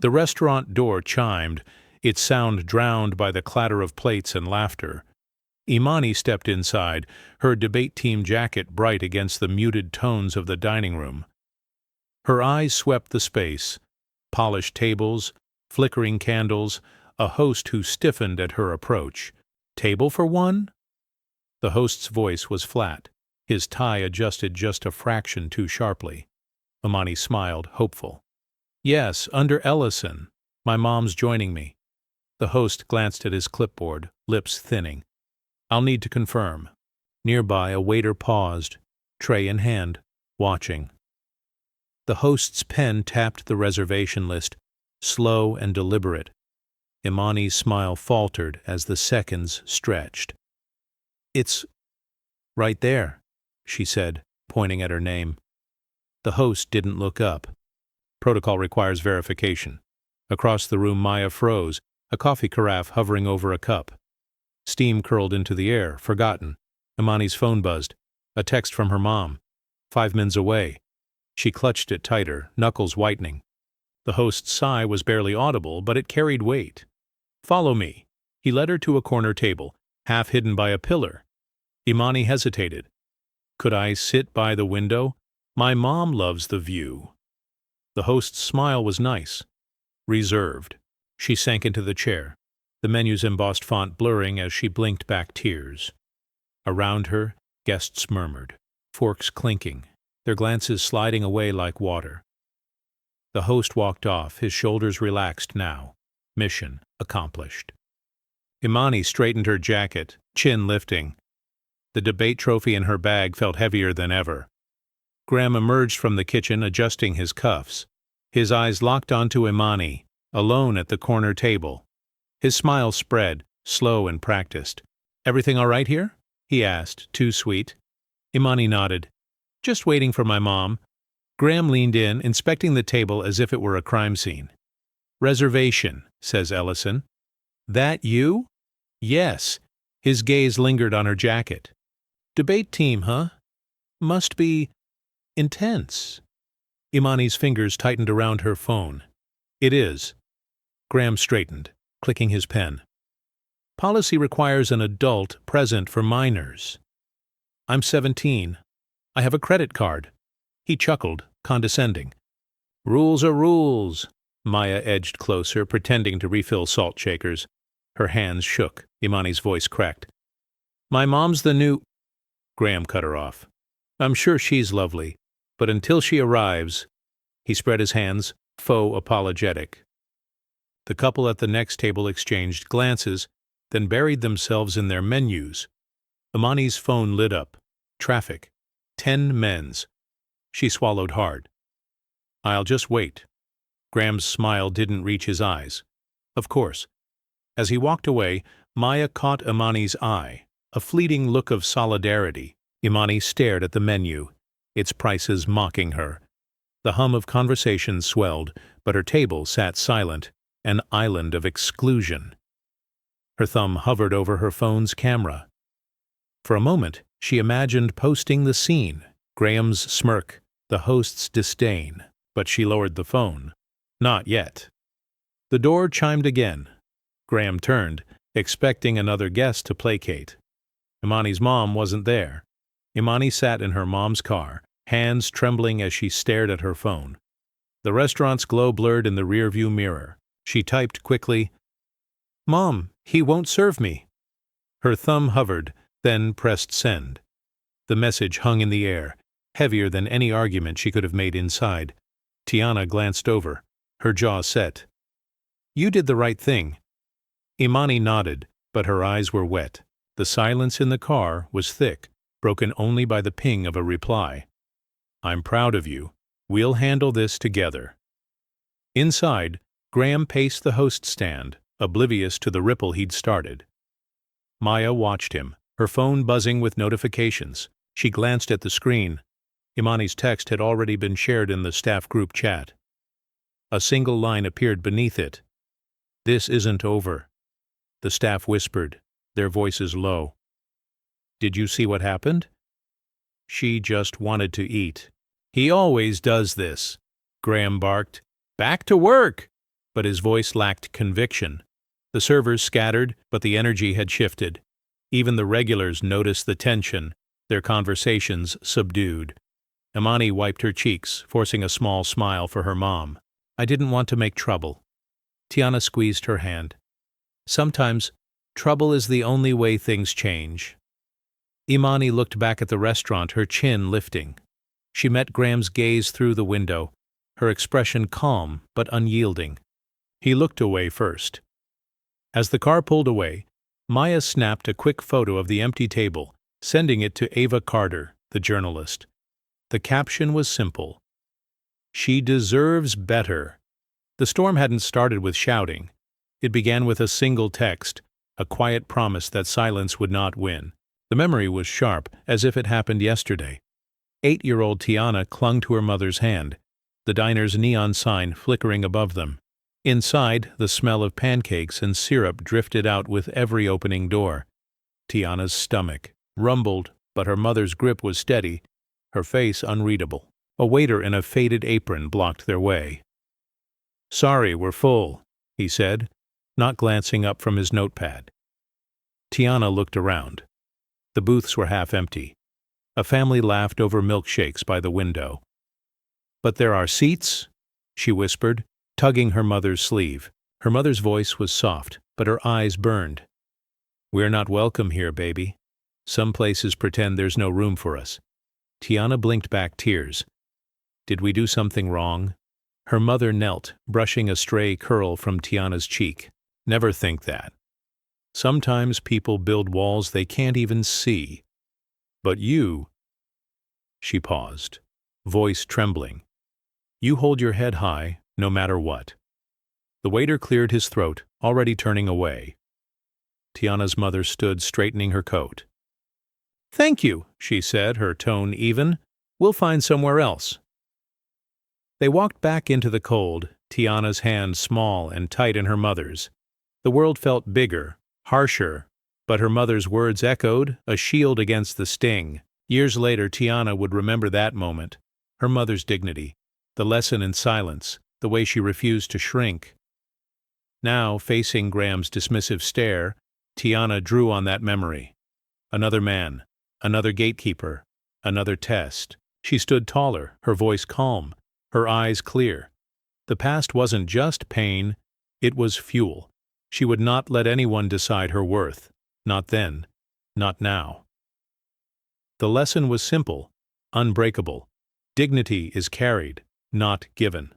The restaurant door chimed, its sound drowned by the clatter of plates and laughter. Imani stepped inside, her debate team jacket bright against the muted tones of the dining room. Her eyes swept the space: polished tables, flickering candles, a host who stiffened at her approach. "Table for one?" The host's voice was flat, his tie adjusted just a fraction too sharply. Imani smiled, hopeful. "Yes, under Ellison. My mom's joining me." The host glanced at his clipboard, lips thinning. "I'll need to confirm." Nearby, a waiter paused, tray in hand, watching. The host's pen tapped the reservation list, slow and deliberate. Imani's smile faltered as the seconds stretched. "It's right there," she said, pointing at her name. The host didn't look up. Protocol requires verification. Across the room, Maya froze, a coffee carafe hovering over a cup. Steam curled into the air, forgotten. Imani's phone buzzed. A text from her mom. 5 minutes away. She clutched it tighter, knuckles whitening. The host's sigh was barely audible, but it carried weight. "Follow me." He led her to a corner table, half hidden by a pillar. Imani hesitated. "Could I sit by the window? My mom loves the view." The host's smile was nice, reserved. She sank into the chair, the menu's embossed font blurring as she blinked back tears. Around her, guests murmured, forks clinking, their glances sliding away like water. The host walked off, his shoulders relaxed now. Mission accomplished. Imani straightened her jacket, chin lifting. The debate trophy in her bag felt heavier than ever. Graham emerged from the kitchen, adjusting his cuffs. His eyes locked onto Imani, alone at the corner table. His smile spread, slow and practiced. "Everything all right here?" he asked, too sweet. Imani nodded. "Just waiting for my mom." Graham leaned in, inspecting the table as if it were a crime scene. "Reservation," says Ellison. "That you?" "Yes." His gaze lingered on her jacket. "Debate team, huh? Must be intense." Imani's fingers tightened around her phone. "It is." Graham straightened, clicking his pen. "Policy requires an adult present for minors." "I'm 17. I have a credit card." He chuckled, condescending. "Rules are rules." Maya edged closer, pretending to refill salt shakers. Her hands shook. Imani's voice cracked. "My mom's the new—" Graham cut her off. "I'm sure she's lovely, but until she arrives—" He spread his hands, faux apologetic. The couple at the next table exchanged glances, then buried themselves in their menus. Imani's phone lit up. Traffic. 10 men's. She swallowed hard. "I'll just wait." Graham's smile didn't reach his eyes. Of course. As he walked away, Maya caught Imani's eye, a fleeting look of solidarity. Imani stared at the menu, its prices mocking her. The hum of conversation swelled, but her table sat silent, an island of exclusion. Her thumb hovered over her phone's camera. For a moment, she imagined posting the scene, Graham's smirk, the host's disdain, but she lowered the phone. Not yet. The door chimed again. Graham turned, expecting another guest to placate. Imani's mom wasn't there. Imani sat in her mom's car, hands trembling as she stared at her phone. The restaurant's glow blurred in the rearview mirror. She typed quickly, "Mom, he won't serve me." Her thumb hovered, then pressed send. The message hung in the air, heavier than any argument she could have made inside. Tiana glanced over, her jaw set. "You did the right thing." Imani nodded, but her eyes were wet. The silence in the car was thick, broken only by the ping of a reply. "I'm proud of you. We'll handle this together." Inside, Graham paced the host stand, oblivious to the ripple he'd started. Maya watched him, her phone buzzing with notifications. She glanced at the screen. Imani's text had already been shared in the staff group chat. A single line appeared beneath it. "This isn't over." The staff whispered, their voices low. "Did you see what happened?" "She just wanted to eat." "He always does this," Graham barked. "Back to work!" but his voice lacked conviction. The servers scattered, but the energy had shifted. Even the regulars noticed the tension, their conversations subdued. Imani wiped her cheeks, forcing a small smile for her mom. "I didn't want to make trouble." Tiana squeezed her hand. "Sometimes, trouble is the only way things change." Imani looked back at the restaurant, her chin lifting. She met Graham's gaze through the window, her expression calm but unyielding. He looked away first. As the car pulled away, Maya snapped a quick photo of the empty table, sending it to Ava Carter, the journalist. The caption was simple: "She deserves better." The storm hadn't started with shouting. It began with a single text, a quiet promise that silence would not win. The memory was sharp, as if it happened yesterday. 8-year-old Tiana clung to her mother's hand, the diner's neon sign flickering above them. Inside, the smell of pancakes and syrup drifted out with every opening door. Tiana's stomach rumbled, but her mother's grip was steady, her face unreadable. A waiter in a faded apron blocked their way. "Sorry, we're full," he said, not glancing up from his notepad. Tiana looked around. The booths were half empty. A family laughed over milkshakes by the window. "But there are seats," she whispered, tugging her mother's sleeve. Her mother's voice was soft, but her eyes burned. "We're not welcome here, baby. Some places pretend there's no room for us." Tiana blinked back tears. "Did we do something wrong?" Her mother knelt, brushing a stray curl from Tiana's cheek. "Never think that. Sometimes people build walls they can't even see. But you—" She paused, voice trembling. "You hold your head high, no matter what." The waiter cleared his throat, already turning away. Tiana's mother stood straightening her coat. "Thank you," she said, her tone even. "We'll find somewhere else." They walked back into the cold, Tiana's hand small and tight in her mother's. The world felt bigger, harsher, but her mother's words echoed, a shield against the sting. Years later, Tiana would remember that moment, her mother's dignity, the lesson in silence, the way she refused to shrink. Now, facing Graham's dismissive stare, Tiana drew on that memory. Another man, another gatekeeper, another test. She stood taller, her voice calm, her eyes clear. The past wasn't just pain, it was fuel. She would not let anyone decide her worth. Not then, not now. The lesson was simple, unbreakable. Dignity is carried, not given.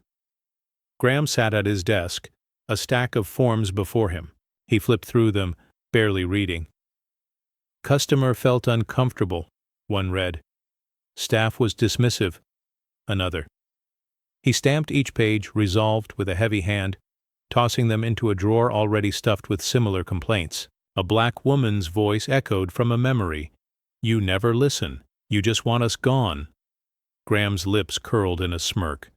Graham sat at his desk, a stack of forms before him. He flipped through them, barely reading. "Customer felt uncomfortable," one read. "Staff was dismissive," another. He stamped each page, resolved with a heavy hand, tossing them into a drawer already stuffed with similar complaints. A black woman's voice echoed from a memory. "You never listen. You just want us gone." Graham's lips curled in a smirk.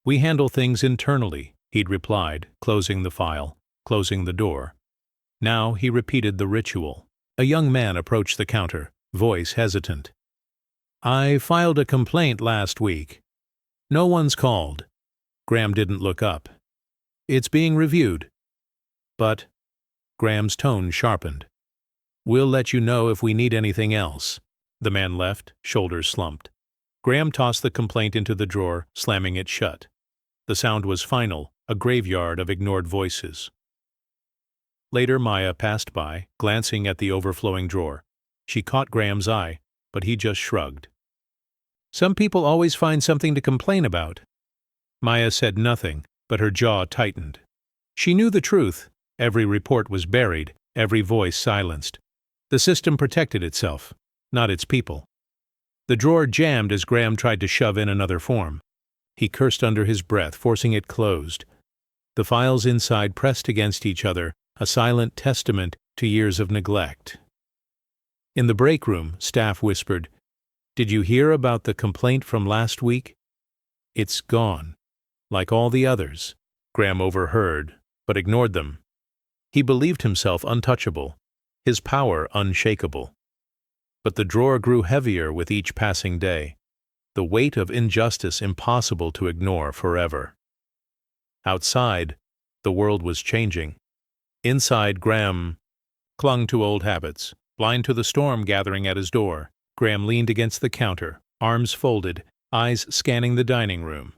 "We handle things internally," he'd replied, closing the file, closing the door. Now he repeated the ritual. A young man approached the counter, voice hesitant. "I filed a complaint last week." "No one's called." Graham didn't look up. "It's being reviewed." "But—" Graham's tone sharpened. "We'll let you know if we need anything else." The man left, shoulders slumped. Graham tossed the complaint into the drawer, slamming it shut. The sound was final, a graveyard of ignored voices. Later Maya passed by, glancing at the overflowing drawer. She caught Graham's eye, but he just shrugged. "Some people always find something to complain about." Maya said nothing, but her jaw tightened. She knew the truth. Every report was buried, every voice silenced. The system protected itself, not its people. The drawer jammed as Graham tried to shove in another form. He cursed under his breath, forcing it closed. The files inside pressed against each other, a silent testament to years of neglect. In the break room, staff whispered, "Did you hear about the complaint from last week?" "It's gone, like all the others." Graham overheard, but ignored them. He believed himself untouchable, his power unshakable. But the drawer grew heavier with each passing day, the weight of injustice impossible to ignore forever. Outside, The world was changing. Inside, Graham clung to old habits, blind to the storm gathering at his door. Graham leaned against the counter, arms folded, eyes scanning the dining room.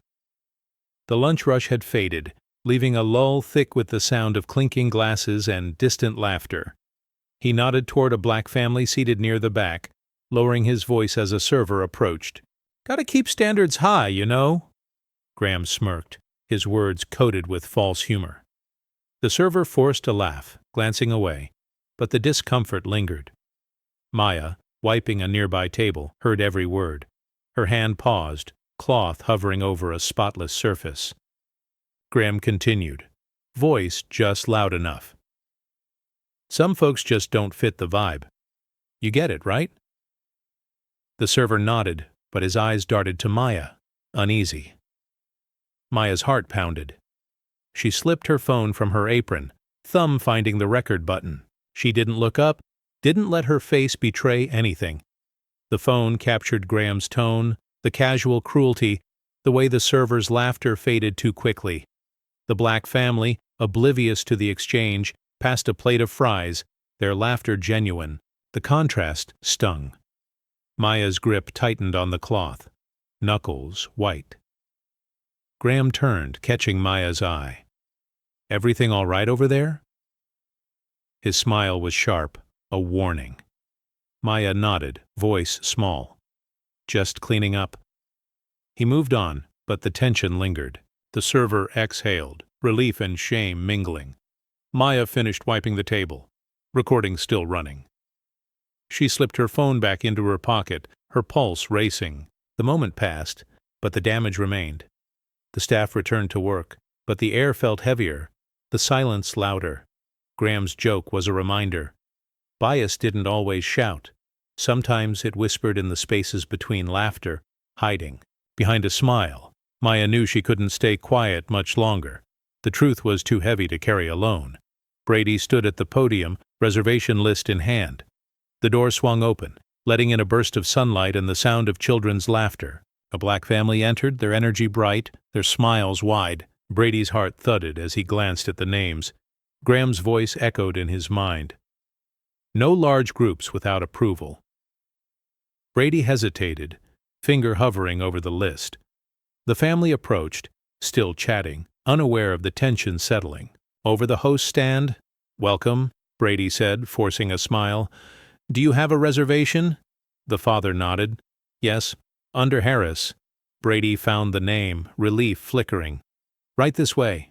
The lunch rush had faded, leaving a lull thick with the sound of clinking glasses and distant laughter. He nodded toward a black family seated near the back, lowering his voice as a server approached. "Gotta keep standards high, you know." Graham smirked, his words coated with false humor. The server forced a laugh, glancing away, but the discomfort lingered. Maya, wiping a nearby table, heard every word. Her hand paused, cloth hovering over a spotless surface. Graham continued, voice just loud enough. "Some folks just don't fit the vibe. You get it, right?" The server nodded, but his eyes darted to Maya, uneasy. Maya's heart pounded. She slipped her phone from her apron, thumb finding the record button. She didn't look up, didn't let her face betray anything. The phone captured Graham's tone, the casual cruelty, the way the server's laughter faded too quickly. The black family, oblivious to the exchange, passed a plate of fries, their laughter genuine. The contrast stung. Maya's grip tightened on the cloth, knuckles white. Graham turned, catching Maya's eye. "Everything all right over there?" His smile was sharp, a warning. Maya nodded, voice small. "Just cleaning up." He moved on, but the tension lingered. The server exhaled, relief and shame mingling. Maya finished wiping the table, recording still running. She slipped her phone back into her pocket, her pulse racing. The moment passed, but the damage remained. The staff returned to work, but the air felt heavier, the silence louder. Graham's joke was a reminder. Bias didn't always shout. Sometimes it whispered in the spaces between laughter, hiding. Behind a smile, Maya knew she couldn't stay quiet much longer. The truth was too heavy to carry alone. Brady stood at the podium, reservation list in hand. The door swung open, letting in a burst of sunlight and the sound of children's laughter. A black family entered, their energy bright, their smiles wide. Brady's heart thudded as he glanced at the names. Graham's voice echoed in his mind. No large groups without approval. Brady hesitated, finger hovering over the list. The family approached, still chatting, unaware of the tension settling. Over the host stand, "Welcome," Brady said, forcing a smile. "Do you have a reservation?" The father nodded. "Yes, under Harris." Brady found the name, relief flickering. "Right this way."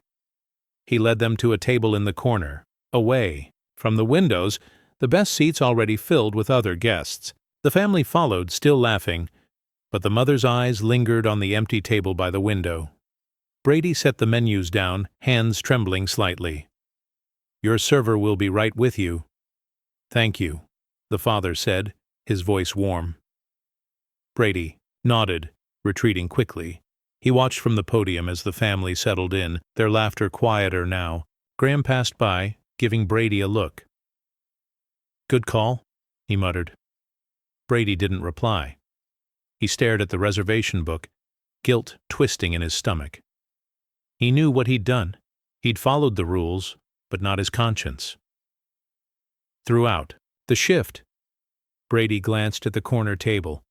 He led them to a table in the corner, away from the windows, the best seats already filled with other guests. The family followed, still laughing, but the mother's eyes lingered on the empty table by the window. Brady set the menus down, hands trembling slightly. "Your server will be right with you." "Thank you," the father said, his voice warm. Brady nodded, retreating quickly. He watched from the podium as the family settled in, their laughter quieter now. Graham passed by, giving Brady a look. "Good call," he muttered. Brady didn't reply. He stared at the reservation book, guilt twisting in his stomach. He knew what he'd done. He'd followed the rules, but not his conscience. Throughout the shift, Brady glanced at the corner table.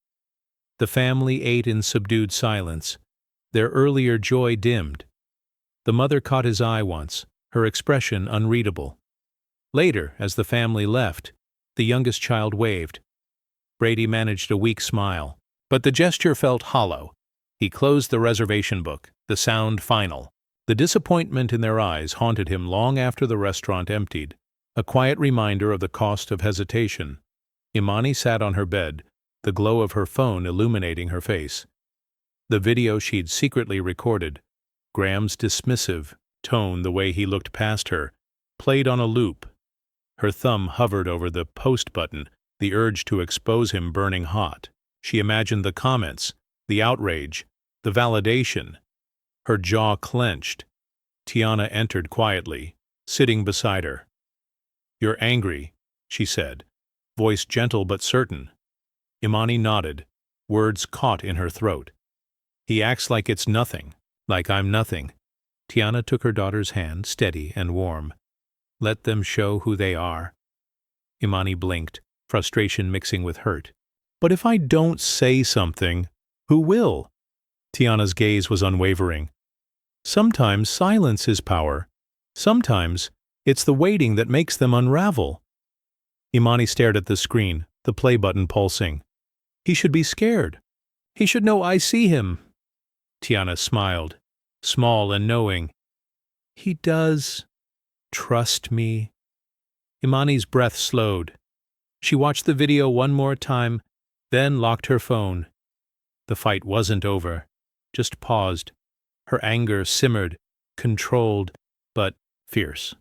The family ate in subdued silence. Their earlier joy dimmed. The mother caught his eye once, her expression unreadable. Later, as the family left, the youngest child waved. Brady managed a weak smile, but the gesture felt hollow. He closed the reservation book, the sound final. The disappointment in their eyes haunted him long after the restaurant emptied, a quiet reminder of the cost of hesitation. Imani sat on her bed, the glow of her phone illuminating her face. The video she'd secretly recorded, Graham's dismissive tone, the way he looked past her, played on a loop. Her thumb hovered over the post button, the urge to expose him burning hot. She imagined the comments, the outrage, the validation. Her jaw clenched. Tiana entered quietly, sitting beside her. "You're angry," she said, voice gentle but certain. Imani nodded, words caught in her throat. "He acts like it's nothing, like I'm nothing." Tiana took her daughter's hand, steady and warm. Let them show who they are. Imani blinked, frustration mixing with hurt. But if I don't say something, who will? Tiana's gaze was unwavering. Sometimes silence is power. Sometimes it's the waiting that makes them unravel. Imani stared at the screen, the play button pulsing. He should be scared. He should know I see him. Tiana smiled, small and knowing. He does. Trust me. Imani's breath slowed. She watched the video one more time, then locked her phone. The fight wasn't over, just paused. Her anger simmered, controlled, but fierce.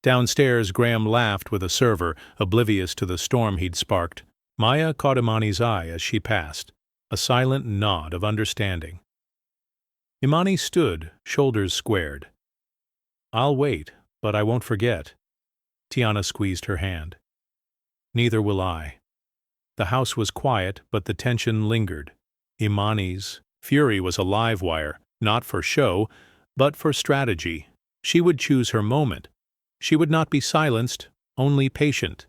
Downstairs, Graham laughed with a server, oblivious to the storm he'd sparked. Maya caught Imani's eye as she passed, a silent nod of understanding. Imani stood, shoulders squared. I'll wait, but I won't forget. Tiana squeezed her hand. Neither will I. The house was quiet, but the tension lingered. Imani's fury was a live wire, not for show, but for strategy. She would choose her moment. She would not be silenced, only patient.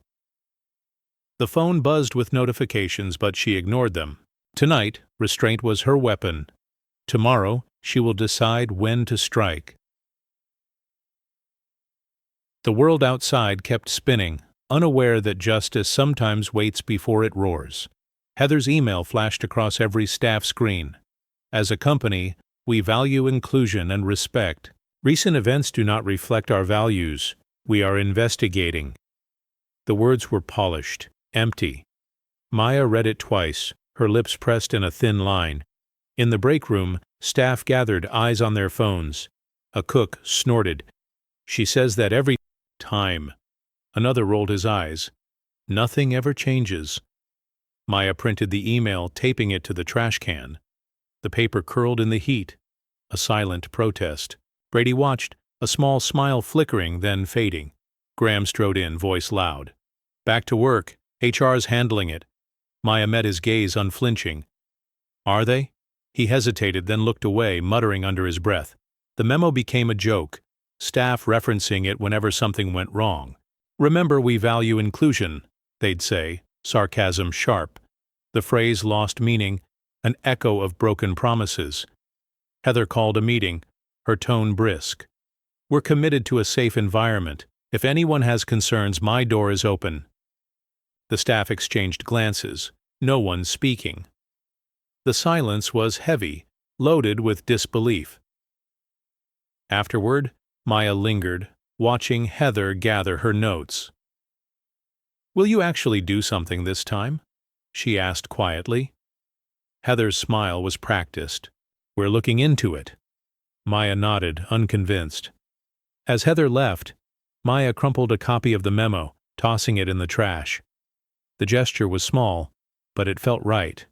The phone buzzed with notifications, but she ignored them. Tonight, restraint was her weapon. Tomorrow, she will decide when to strike. The world outside kept spinning, unaware that justice sometimes waits before it roars. Heather's email flashed across every staff screen. As a company, we value inclusion and respect. Recent events do not reflect our values. We are investigating. The words were polished, empty. Maya read it twice, her lips pressed in a thin line. In the break room, staff gathered, eyes on their phones. A cook snorted. She says that every time. Another rolled his eyes. Nothing ever changes. Maya printed the email, taping it to the trash can. The paper curled in the heat. A silent protest. Brady watched, a small smile flickering, then fading. Graham strode in, voice loud. Back to work. HR's handling it. Maya met his gaze, unflinching. Are they? He hesitated, then looked away, muttering under his breath. The memo became a joke, staff referencing it whenever something went wrong. Remember, we value inclusion, they'd say, sarcasm sharp. The phrase lost meaning, an echo of broken promises. Heather called a meeting, her tone brisk. We're committed to a safe environment. If anyone has concerns, my door is open. The staff exchanged glances, no one speaking. The silence was heavy, loaded with disbelief. Afterward, Maya lingered, watching Heather gather her notes. Will you actually do something this time? She asked quietly. Heather's smile was practiced. We're looking into it. Maya nodded, unconvinced. As Heather left, Maya crumpled a copy of the memo, tossing it in the trash. The gesture was small, but it felt right.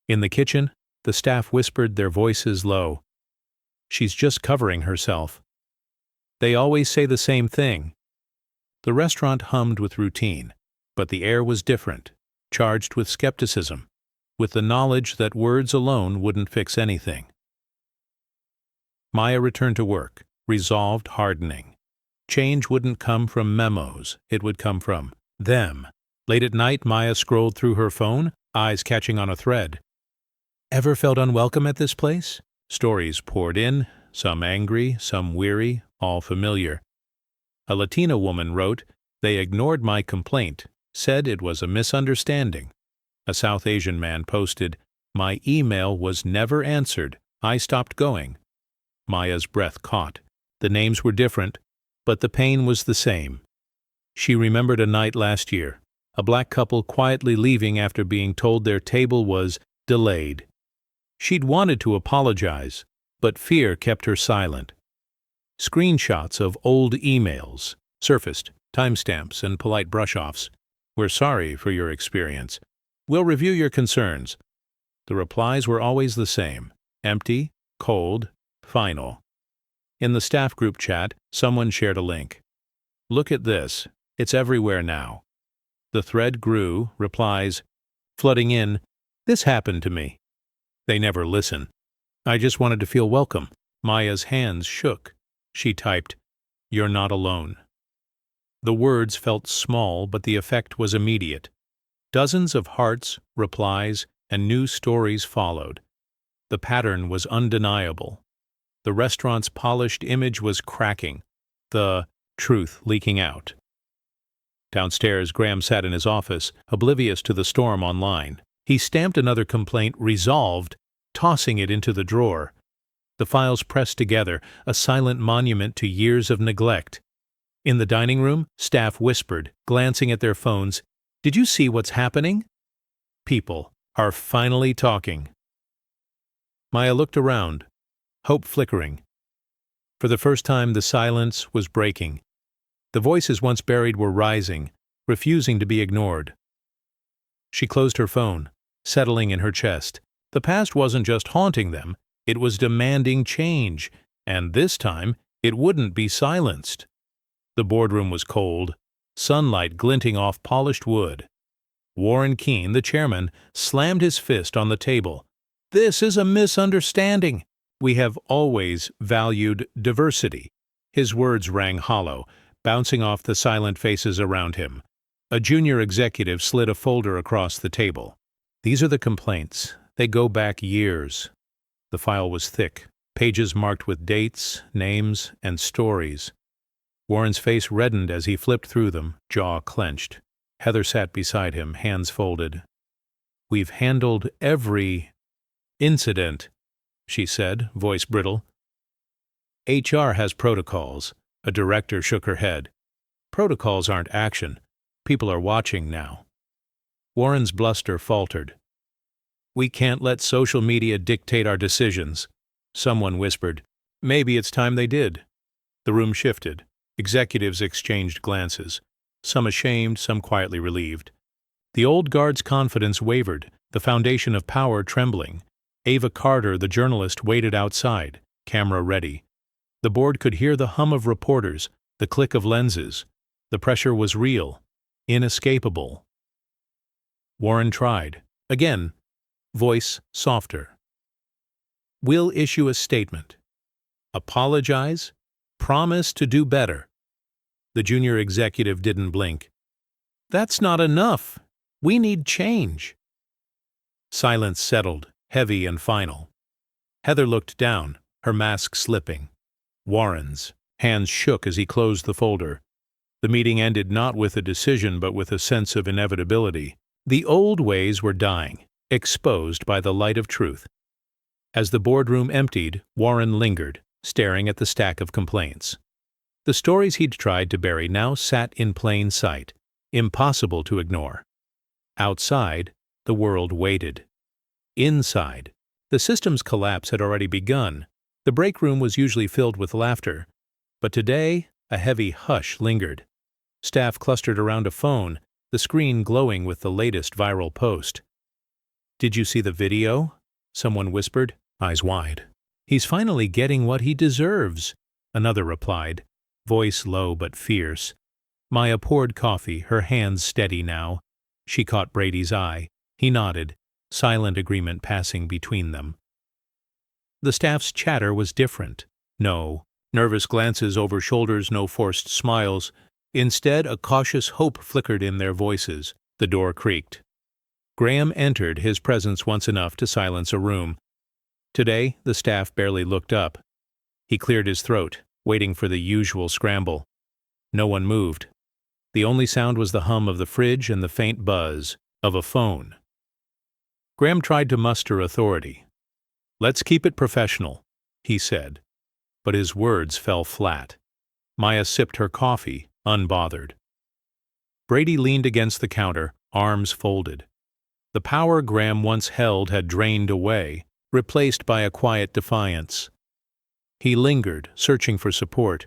In the kitchen, the staff whispered, their voices low. She's just covering herself. They always say the same thing. The restaurant hummed with routine, but the air was different, charged with skepticism, with the knowledge that words alone wouldn't fix anything. Maya returned to work, resolved, hardening. Change wouldn't come from memos, it would come from them. Late at night, Maya scrolled through her phone, eyes catching on a thread. Ever felt unwelcome at this place? Stories poured in, some angry, some weary, all familiar. A Latina woman wrote, they ignored my complaint, said it was a misunderstanding. A South Asian man posted, my email was never answered, I stopped going. Maya's breath caught. The names were different, but the pain was the same. She remembered a night last year, a black couple quietly leaving after being told their table was delayed. She'd wanted to apologize, but fear kept her silent. Screenshots of old emails surfaced, timestamps and polite brush-offs. We're sorry for your experience. We'll review your concerns. The replies were always the same, empty, cold, final. In the staff group chat, someone shared a link. Look at this. It's everywhere now. The thread grew, replies flooding in. This happened to me. They never listen. I just wanted to feel welcome. Maya's hands shook. She typed, "You're not alone." The words felt small, but the effect was immediate. Dozens of hearts, replies, and new stories followed. The pattern was undeniable. The restaurant's polished image was cracking, the truth leaking out. Downstairs, Graham sat in his office, oblivious to the storm online. He stamped another complaint, resolved, tossing it into the drawer. The files pressed together, a silent monument to years of neglect. In the dining room, staff whispered, glancing at their phones, "Did you see what's happening?" People are finally talking. Maya looked around, hope flickering. For the first time, the silence was breaking. The voices once buried were rising, refusing to be ignored. She closed her phone, settling in her chest. The past wasn't just haunting them, it was demanding change, and this time it wouldn't be silenced. The boardroom was cold, sunlight glinting off polished wood. Warren Keene, the chairman, slammed his fist on the table. "This is a misunderstanding. We have always valued diversity." His words rang hollow, bouncing off the silent faces around him. A junior executive slid a folder across the table. "These are the complaints. They go back years." The file was thick, pages marked with dates, names, and stories. Warren's face reddened as he flipped through them, jaw clenched. Heather sat beside him, hands folded. "We've handled every incident," she said, voice brittle. "HR has protocols." A director shook her head. "Protocols aren't action. People are watching now." Warren's bluster faltered. "We can't let social media dictate our decisions." Someone whispered, "Maybe it's time they did." The room shifted. Executives exchanged glances, some ashamed, some quietly relieved. The old guard's confidence wavered, the foundation of power trembling. Ava Carter, the journalist, waited outside, camera ready. The board could hear the hum of reporters, the click of lenses. The pressure was real, inescapable. Warren tried. Again, voice softer. "We'll issue a statement. Apologize. Promise to do better." The junior executive didn't blink. "That's not enough. We need change." Silence settled, heavy and final. Heather looked down, her mask slipping. Warren's hands shook as he closed the folder. The meeting ended not with a decision but with a sense of inevitability. The old ways were dying, exposed by the light of truth. As the boardroom emptied, Warren lingered, staring at the stack of complaints. The stories he'd tried to bury now sat in plain sight, impossible to ignore. Outside, the world waited. Inside, the system's collapse had already begun. The break room was usually filled with laughter, but today a heavy hush lingered. Staff clustered around a phone, the screen glowing with the latest viral post. "Did you see the video?" someone whispered, eyes wide. "He's finally getting what he deserves," another replied, voice low but fierce. Maya poured coffee, her hands steady now. She caught Brady's eye. He nodded, silent agreement passing between them. The staff's chatter was different. No nervous glances over shoulders, no forced smiles. Instead, a cautious hope flickered in their voices. The door creaked. Graham entered, his presence once enough to silence a room. Today, the staff barely looked up. He cleared his throat, waiting for the usual scramble. No one moved. The only sound was the hum of the fridge and the faint buzz of a phone. Graham tried to muster authority. "Let's keep it professional," he said, but his words fell flat. Maya sipped her coffee, unbothered. Brady leaned against the counter, arms folded. The power Graham once held had drained away, replaced by a quiet defiance. He lingered, searching for support.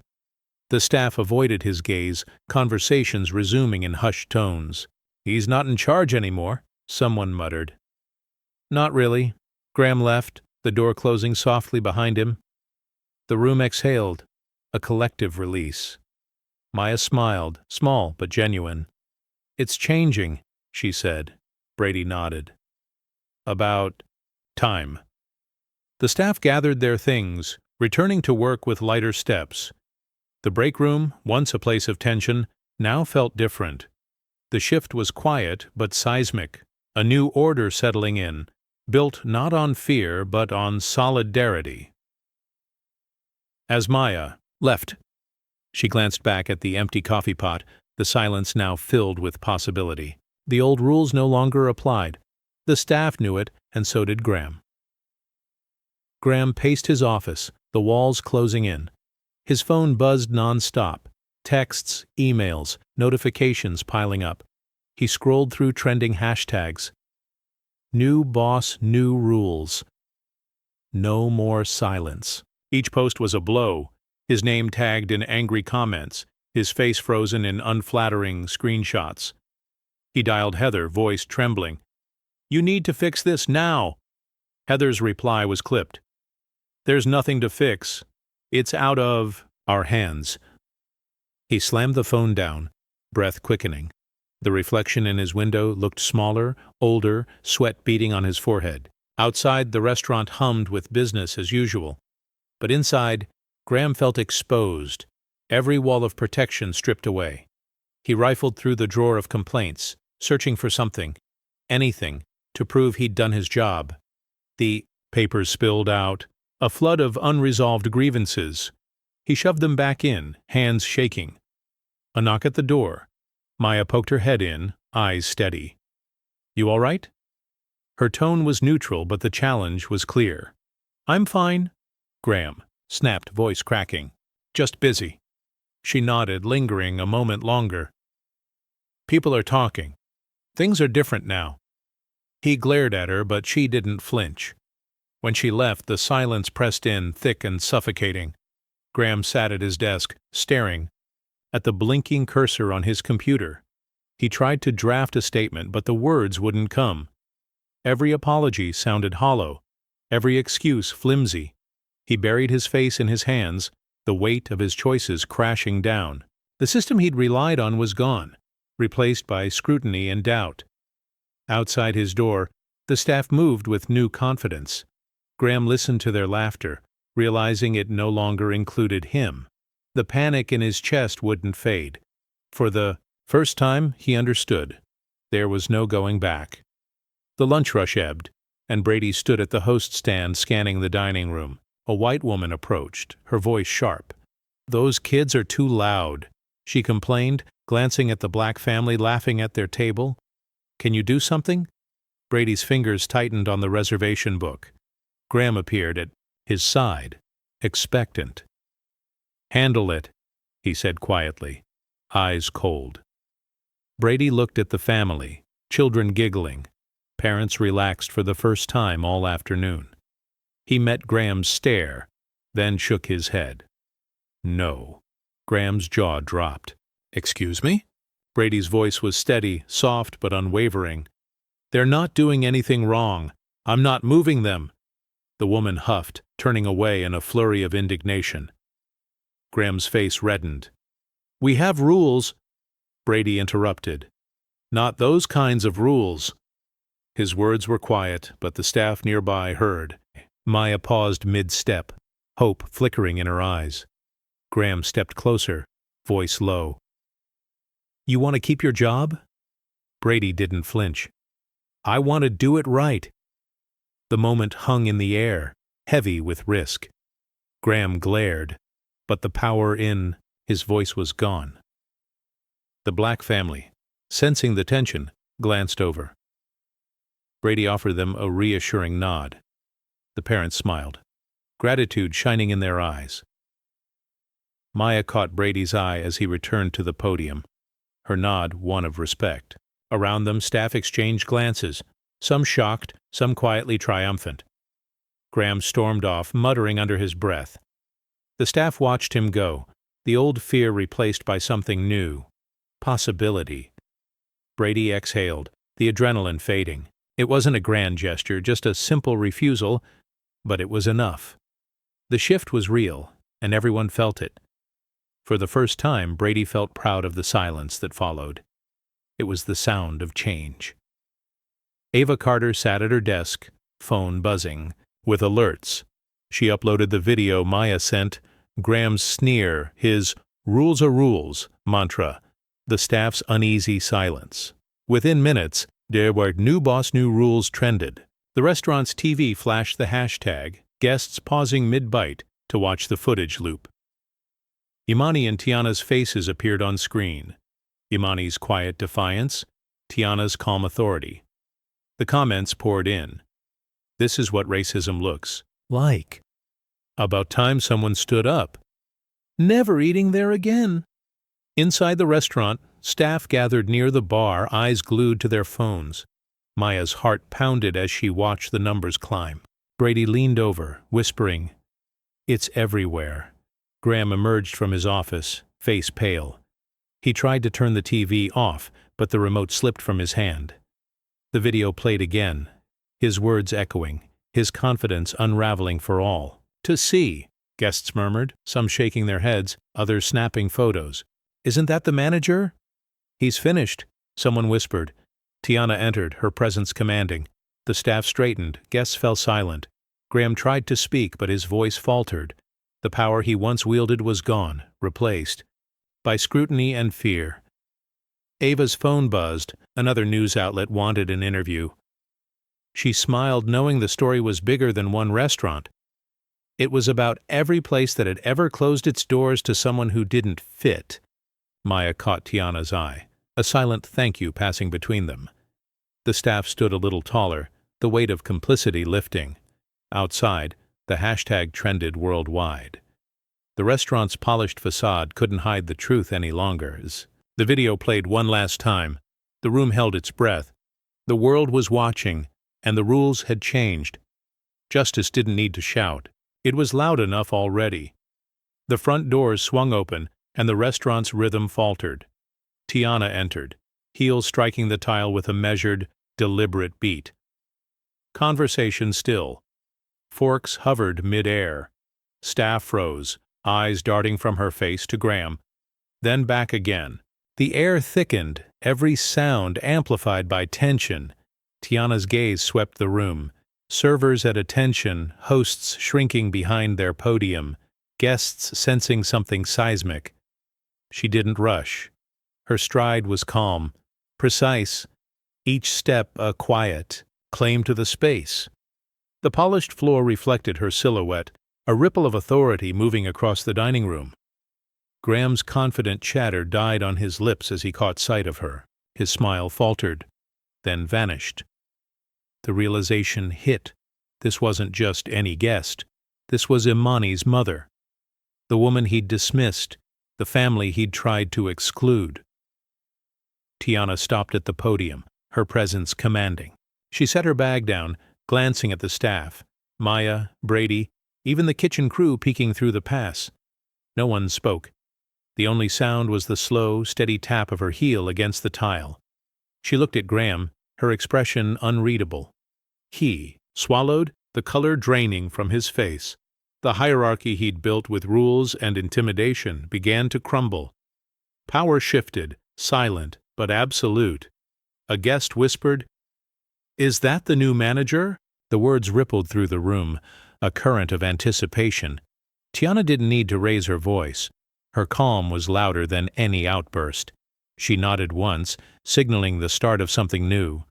The staff avoided his gaze, conversations resuming in hushed tones. "He's not in charge anymore," someone muttered. "Not really." Graham left, the door closing softly behind him. The room exhaled, a collective release. Maya smiled, small but genuine. "It's changing," she said. Brady nodded. "About time." The staff gathered their things, returning to work with lighter steps. The break room, once a place of tension, now felt different. The shift was quiet but seismic, a new order settling in, built not on fear but on solidarity. As Maya left, she glanced back at the empty coffee pot, the silence now filled with possibility. The old rules no longer applied. The staff knew it, and so did Graham. Graham paced his office, the walls closing in. His phone buzzed non-stop. Texts, emails, notifications piling up. He scrolled through trending hashtags. New boss, new rules. No more silence. Each post was a blow, his name tagged in angry comments, his face frozen in unflattering screenshots. He dialed Heather, voice trembling. "You need to fix this now." Heather's reply was clipped. "There's nothing to fix. It's out of our hands." He slammed the phone down, breath quickening. The reflection in his window looked smaller, older, sweat beading on his forehead. Outside, the restaurant hummed with business as usual. But inside, Graham felt exposed, every wall of protection stripped away. He rifled through the drawer of complaints, searching for something, anything, to prove he'd done his job. The papers spilled out, a flood of unresolved grievances. He shoved them back in, hands shaking. A knock at the door. Maya poked her head in, eyes steady. "You all right?" Her tone was neutral, but the challenge was clear. "I'm fine." Graham snapped, voice cracking. "Just busy." She nodded, lingering a moment longer. "People are talking. Things are different now." He glared at her, but she didn't flinch. When she left, the silence pressed in, thick and suffocating. Graham sat at his desk, staring at the blinking cursor on his computer. He tried to draft a statement, but the words wouldn't come. Every apology sounded hollow, every excuse flimsy. He buried his face in his hands, the weight of his choices crashing down. The system he'd relied on was gone, replaced by scrutiny and doubt. Outside his door, the staff moved with new confidence. Graham listened to their laughter, realizing it no longer included him. The panic in his chest wouldn't fade. For the first time, he understood. There was no going back. The lunch rush ebbed, and Brady stood at the host stand scanning the dining room. A white woman approached, her voice sharp. "Those kids are too loud," she complained, glancing at the black family laughing at their table. "Can you do something?" Brady's fingers tightened on the reservation book. Graham appeared at his side, expectant. "Handle it," he said quietly, eyes cold. Brady looked at the family, children giggling, parents relaxed for the first time all afternoon. He met Graham's stare, then shook his head. "No." Graham's jaw dropped. "Excuse me?" Brady's voice was steady, soft but unwavering. "They're not doing anything wrong. I'm not moving them." The woman huffed, turning away in a flurry of indignation. Graham's face reddened. "We have rules," Brady interrupted. "Not those kinds of rules." His words were quiet, but the staff nearby heard. Maya paused mid-step, hope flickering in her eyes. Graham stepped closer, voice low. "You want to keep your job?" Brady didn't flinch. "I want to do it right." The moment hung in the air, heavy with risk. Graham glared, but the power in his voice was gone. The black family, sensing the tension, glanced over. Brady offered them a reassuring nod. The parents smiled, gratitude shining in their eyes. Maya caught Brady's eye as he returned to the podium, her nod one of respect. Around them, staff exchanged glances, some shocked, some quietly triumphant. Graham stormed off, muttering under his breath. The staff watched him go, the old fear replaced by something new. Possibility. Brady exhaled, the adrenaline fading. It wasn't a grand gesture, just a simple refusal, but it was enough. The shift was real, and everyone felt it. For the first time, Brady felt proud of the silence that followed. It was the sound of change. Ava Carter sat at her desk, phone buzzing, with alerts. She uploaded the video Maya sent, Graham's sneer, his "rules are rules" mantra, the staff's uneasy silence. Within minutes, there were new boss new rules trended. The restaurant's TV flashed the hashtag, guests pausing mid-bite to watch the footage loop. Imani and Tiana's faces appeared on screen. Imani's quiet defiance, Tiana's calm authority. The comments poured in. This is what racism looks like. About time someone stood up. Never eating there again. Inside the restaurant, staff gathered near the bar, eyes glued to their phones. Maya's heart pounded as she watched the numbers climb. Brady leaned over, whispering, "It's everywhere." Graham emerged from his office, face pale. He tried to turn the TV off, but the remote slipped from his hand. The video played again, his words echoing, his confidence unraveling for all to see. Guests murmured, some shaking their heads, others snapping photos. "Isn't that the manager?" "He's finished," someone whispered. Tiana entered, her presence commanding. The staff straightened, guests fell silent. Graham tried to speak, but his voice faltered. The power he once wielded was gone, replaced by scrutiny and fear. Ava's phone buzzed. Another news outlet wanted an interview. She smiled, knowing the story was bigger than one restaurant. It was about every place that had ever closed its doors to someone who didn't fit. Maya caught Tiana's eye, a silent thank you passing between them. The staff stood a little taller, the weight of complicity lifting. Outside, the hashtag trended worldwide. The restaurant's polished facade couldn't hide the truth any longer. As the video played one last time, the room held its breath. The world was watching, and the rules had changed. Justice didn't need to shout. It was loud enough already. The front doors swung open, and the restaurant's rhythm faltered. Tiana entered, heels striking the tile with a measured, deliberate beat. Conversation still. Forks hovered mid-air. Staff froze, eyes darting from her face to Graham, then back again. The air thickened, every sound amplified by tension. Tiana's gaze swept the room. Servers at attention, hosts shrinking behind their podium, guests sensing something seismic. She didn't rush. Her stride was calm, precise, each step a quiet claim to the space. The polished floor reflected her silhouette, a ripple of authority moving across the dining room. Graham's confident chatter died on his lips as he caught sight of her. His smile faltered, then vanished. The realization hit. This wasn't just any guest. This was Imani's mother. The woman he'd dismissed, the family he'd tried to exclude. Tiana stopped at the podium, her presence commanding. She set her bag down, glancing at the staff. Maya, Brady, even the kitchen crew peeking through the pass. No one spoke. The only sound was the slow, steady tap of her heel against the tile. She looked at Graham, her expression unreadable. He swallowed, the color draining from his face. The hierarchy he'd built with rules and intimidation began to crumble. Power shifted, silent but absolute. A guest whispered, "Is that the new manager?" The words rippled through the room, a current of anticipation. Tiana didn't need to raise her voice. Her calm was louder than any outburst. She nodded once, signaling the start of something new.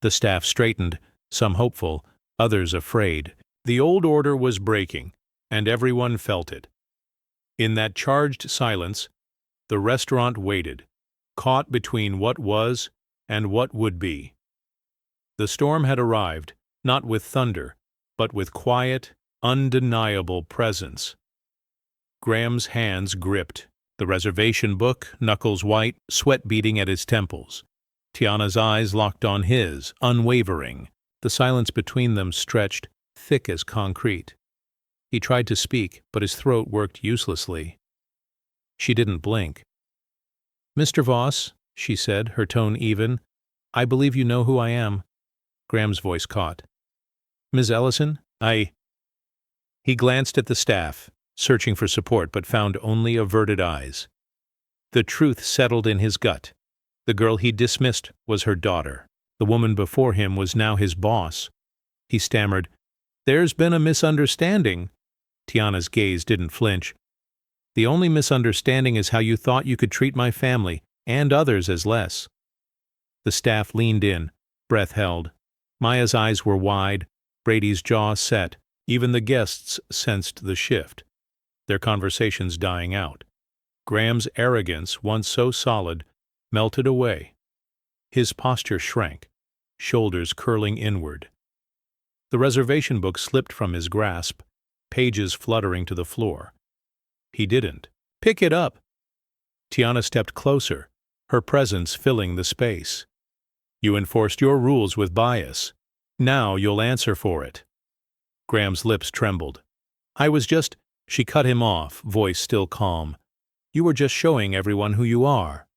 The staff straightened, some hopeful, others afraid. The old order was breaking, and everyone felt it. In that charged silence, the restaurant waited, caught between what was and what would be. The storm had arrived, not with thunder, but with quiet, undeniable presence. Graham's hands gripped, the reservation book, knuckles white, sweat beading at his temples. Tiana's eyes locked on his, unwavering. The silence between them stretched, thick as concrete. He tried to speak, but his throat worked uselessly. She didn't blink. "Mr. Voss," she said, her tone even, "I believe you know who I am." Graham's voice caught. "Ms. Ellison, He glanced at the staff, searching for support, but found only averted eyes. The truth settled in his gut. The girl he dismissed was her daughter. The woman before him was now his boss. He stammered, "There's been a misunderstanding." Tiana's gaze didn't flinch. "The only misunderstanding is how you thought you could treat my family, and others, as less." The staff leaned in, breath held. Maya's eyes were wide, Brady's jaw set. Even the guests sensed the shift, their conversations dying out. Graham's arrogance, once so solid, melted away. His posture shrank, shoulders curling inward. The reservation book slipped from his grasp, pages fluttering to the floor. He didn't. "Pick it up!" Tiana stepped closer, her presence filling the space. "You enforced your rules with bias. Now you'll answer for it." Graham's lips trembled. "I was just—" She cut him off, voice still calm. "You were just showing everyone who you are."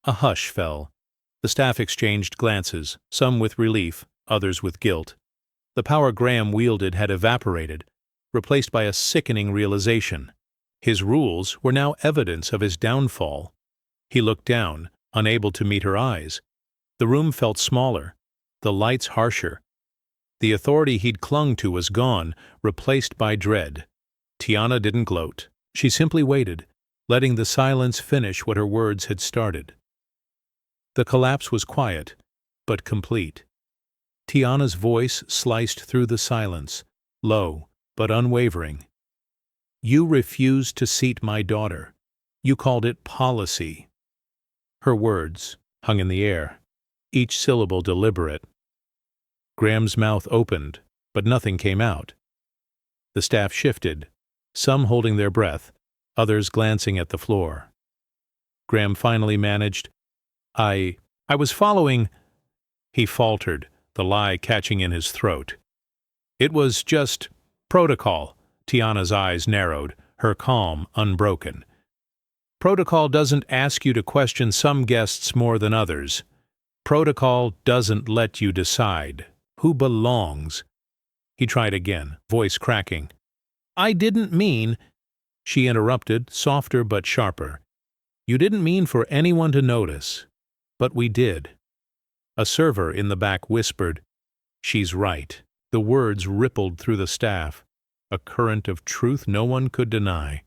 A hush fell. The staff exchanged glances, some with relief, others with guilt. The power Graham wielded had evaporated, replaced by a sickening realization. His rules were now evidence of his downfall. He looked down, unable to meet her eyes. The room felt smaller, the lights harsher. The authority he'd clung to was gone, replaced by dread. Tiana didn't gloat. She simply waited, letting the silence finish what her words had started. The collapse was quiet, but complete. Tiana's voice sliced through the silence, low but unwavering. "You refused to seat my daughter. You called it policy." Her words hung in the air, each syllable deliberate. Graham's mouth opened, but nothing came out. The staff shifted, some holding their breath, others glancing at the floor. Graham finally managed, I was following—" He faltered, the lie catching in his throat. "It was just protocol." Tiana's eyes narrowed, her calm unbroken. "Protocol doesn't ask you to question some guests more than others. Protocol doesn't let you decide who belongs." He tried again, voice cracking. "I didn't mean—" She interrupted, softer but sharper. "You didn't mean for anyone to notice. But we did." A server in the back whispered, "She's right." The words rippled through the staff, a current of truth no one could deny.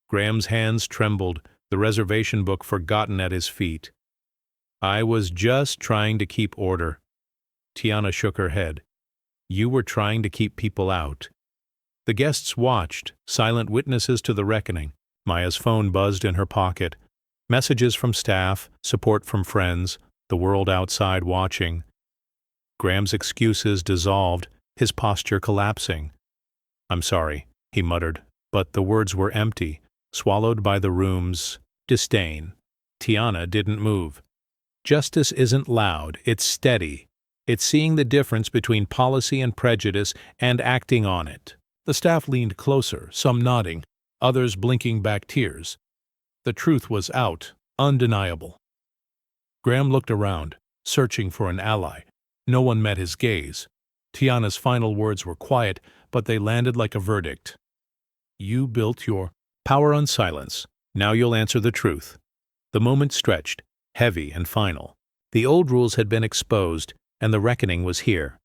Graham's hands trembled, the reservation book forgotten at his feet. "I was just trying to keep order." Tiana shook her head. "You were trying to keep people out." The guests watched, silent witnesses to the reckoning. Maya's phone buzzed in her pocket. Messages from staff, support from friends, the world outside watching. Graham's excuses dissolved, his posture collapsing. "I'm sorry," he muttered, but the words were empty, swallowed by the room's disdain. Tiana didn't move. Justice isn't loud, it's steady. It's seeing the difference between policy and prejudice and acting on it. The staff leaned closer, some nodding, others blinking back tears. The truth was out, undeniable. Graham looked around, searching for an ally. No one met his gaze. Tiana's final words were quiet, but they landed like a verdict. "You built your power on silence. Now you'll answer the truth." The moment stretched, heavy and final. The old rules had been exposed, and the reckoning was here.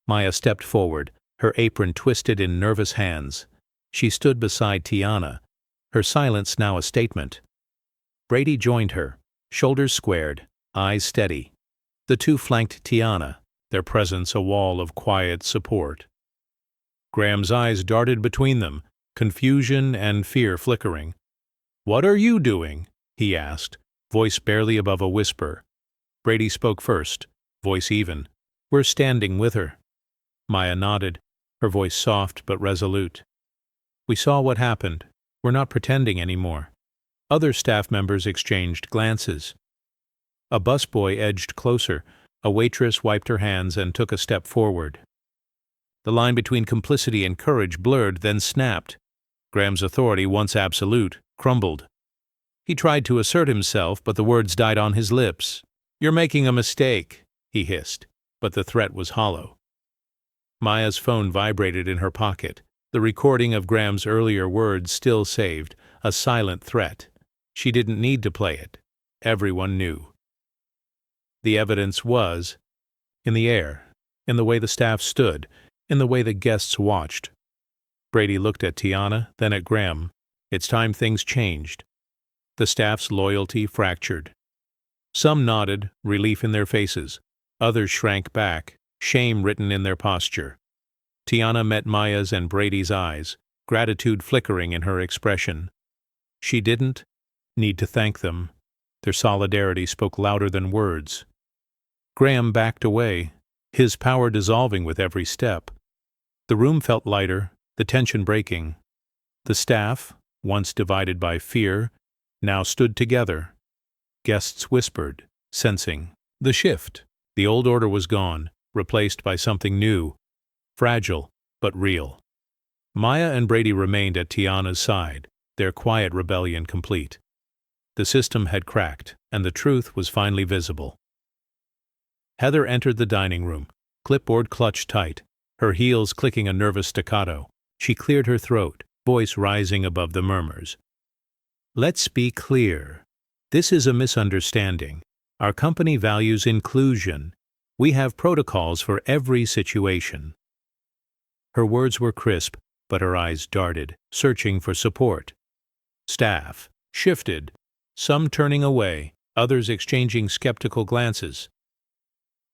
Maya stepped forward, her apron twisted in nervous hands. She stood beside Tiana, her silence now a statement. Brady joined her, shoulders squared, eyes steady. The two flanked Tiana, their presence a wall of quiet support. Graham's eyes darted between them, confusion and fear flickering. "What are you doing?" he asked, voice barely above a whisper. Brady spoke first, voice even. "We're standing with her." Maya nodded, her voice soft but resolute. "We saw what happened. We're not pretending anymore." Other staff members exchanged glances. A busboy edged closer. A waitress wiped her hands and took a step forward. The line between complicity and courage blurred, then snapped. Graham's authority, once absolute, crumbled. He tried to assert himself, but the words died on his lips. "You're making a mistake," he hissed, but the threat was hollow. Maya's phone vibrated in her pocket, the recording of Graham's earlier words still saved, a silent threat. She didn't need to play it. Everyone knew. The evidence was in the air, in the way the staff stood, in the way the guests watched. Brady looked at Tiana, then at Graham. It's time things changed. The staff's loyalty fractured. Some nodded, relief in their faces. Others shrank back, shame written in their posture. Tiana met Maya's and Brady's eyes, gratitude flickering in her expression. She didn't need to thank them. Their solidarity spoke louder than words. Graham backed away, his power dissolving with every step. The room felt lighter, the tension breaking. The staff, once divided by fear, now stood together. Guests whispered, sensing the shift. The old order was gone, replaced by something new, fragile but real. Maya and Brady remained at Tiana's side, their quiet rebellion complete. The system had cracked, and the truth was finally visible. Heather entered the dining room, clipboard clutched tight, her heels clicking a nervous staccato. She cleared her throat, voice rising above the murmurs. Let's be clear. This is a misunderstanding. Our company values inclusion. We have protocols for every situation. Her words were crisp, but her eyes darted, searching for support. Staff shifted, some turning away, others exchanging skeptical glances.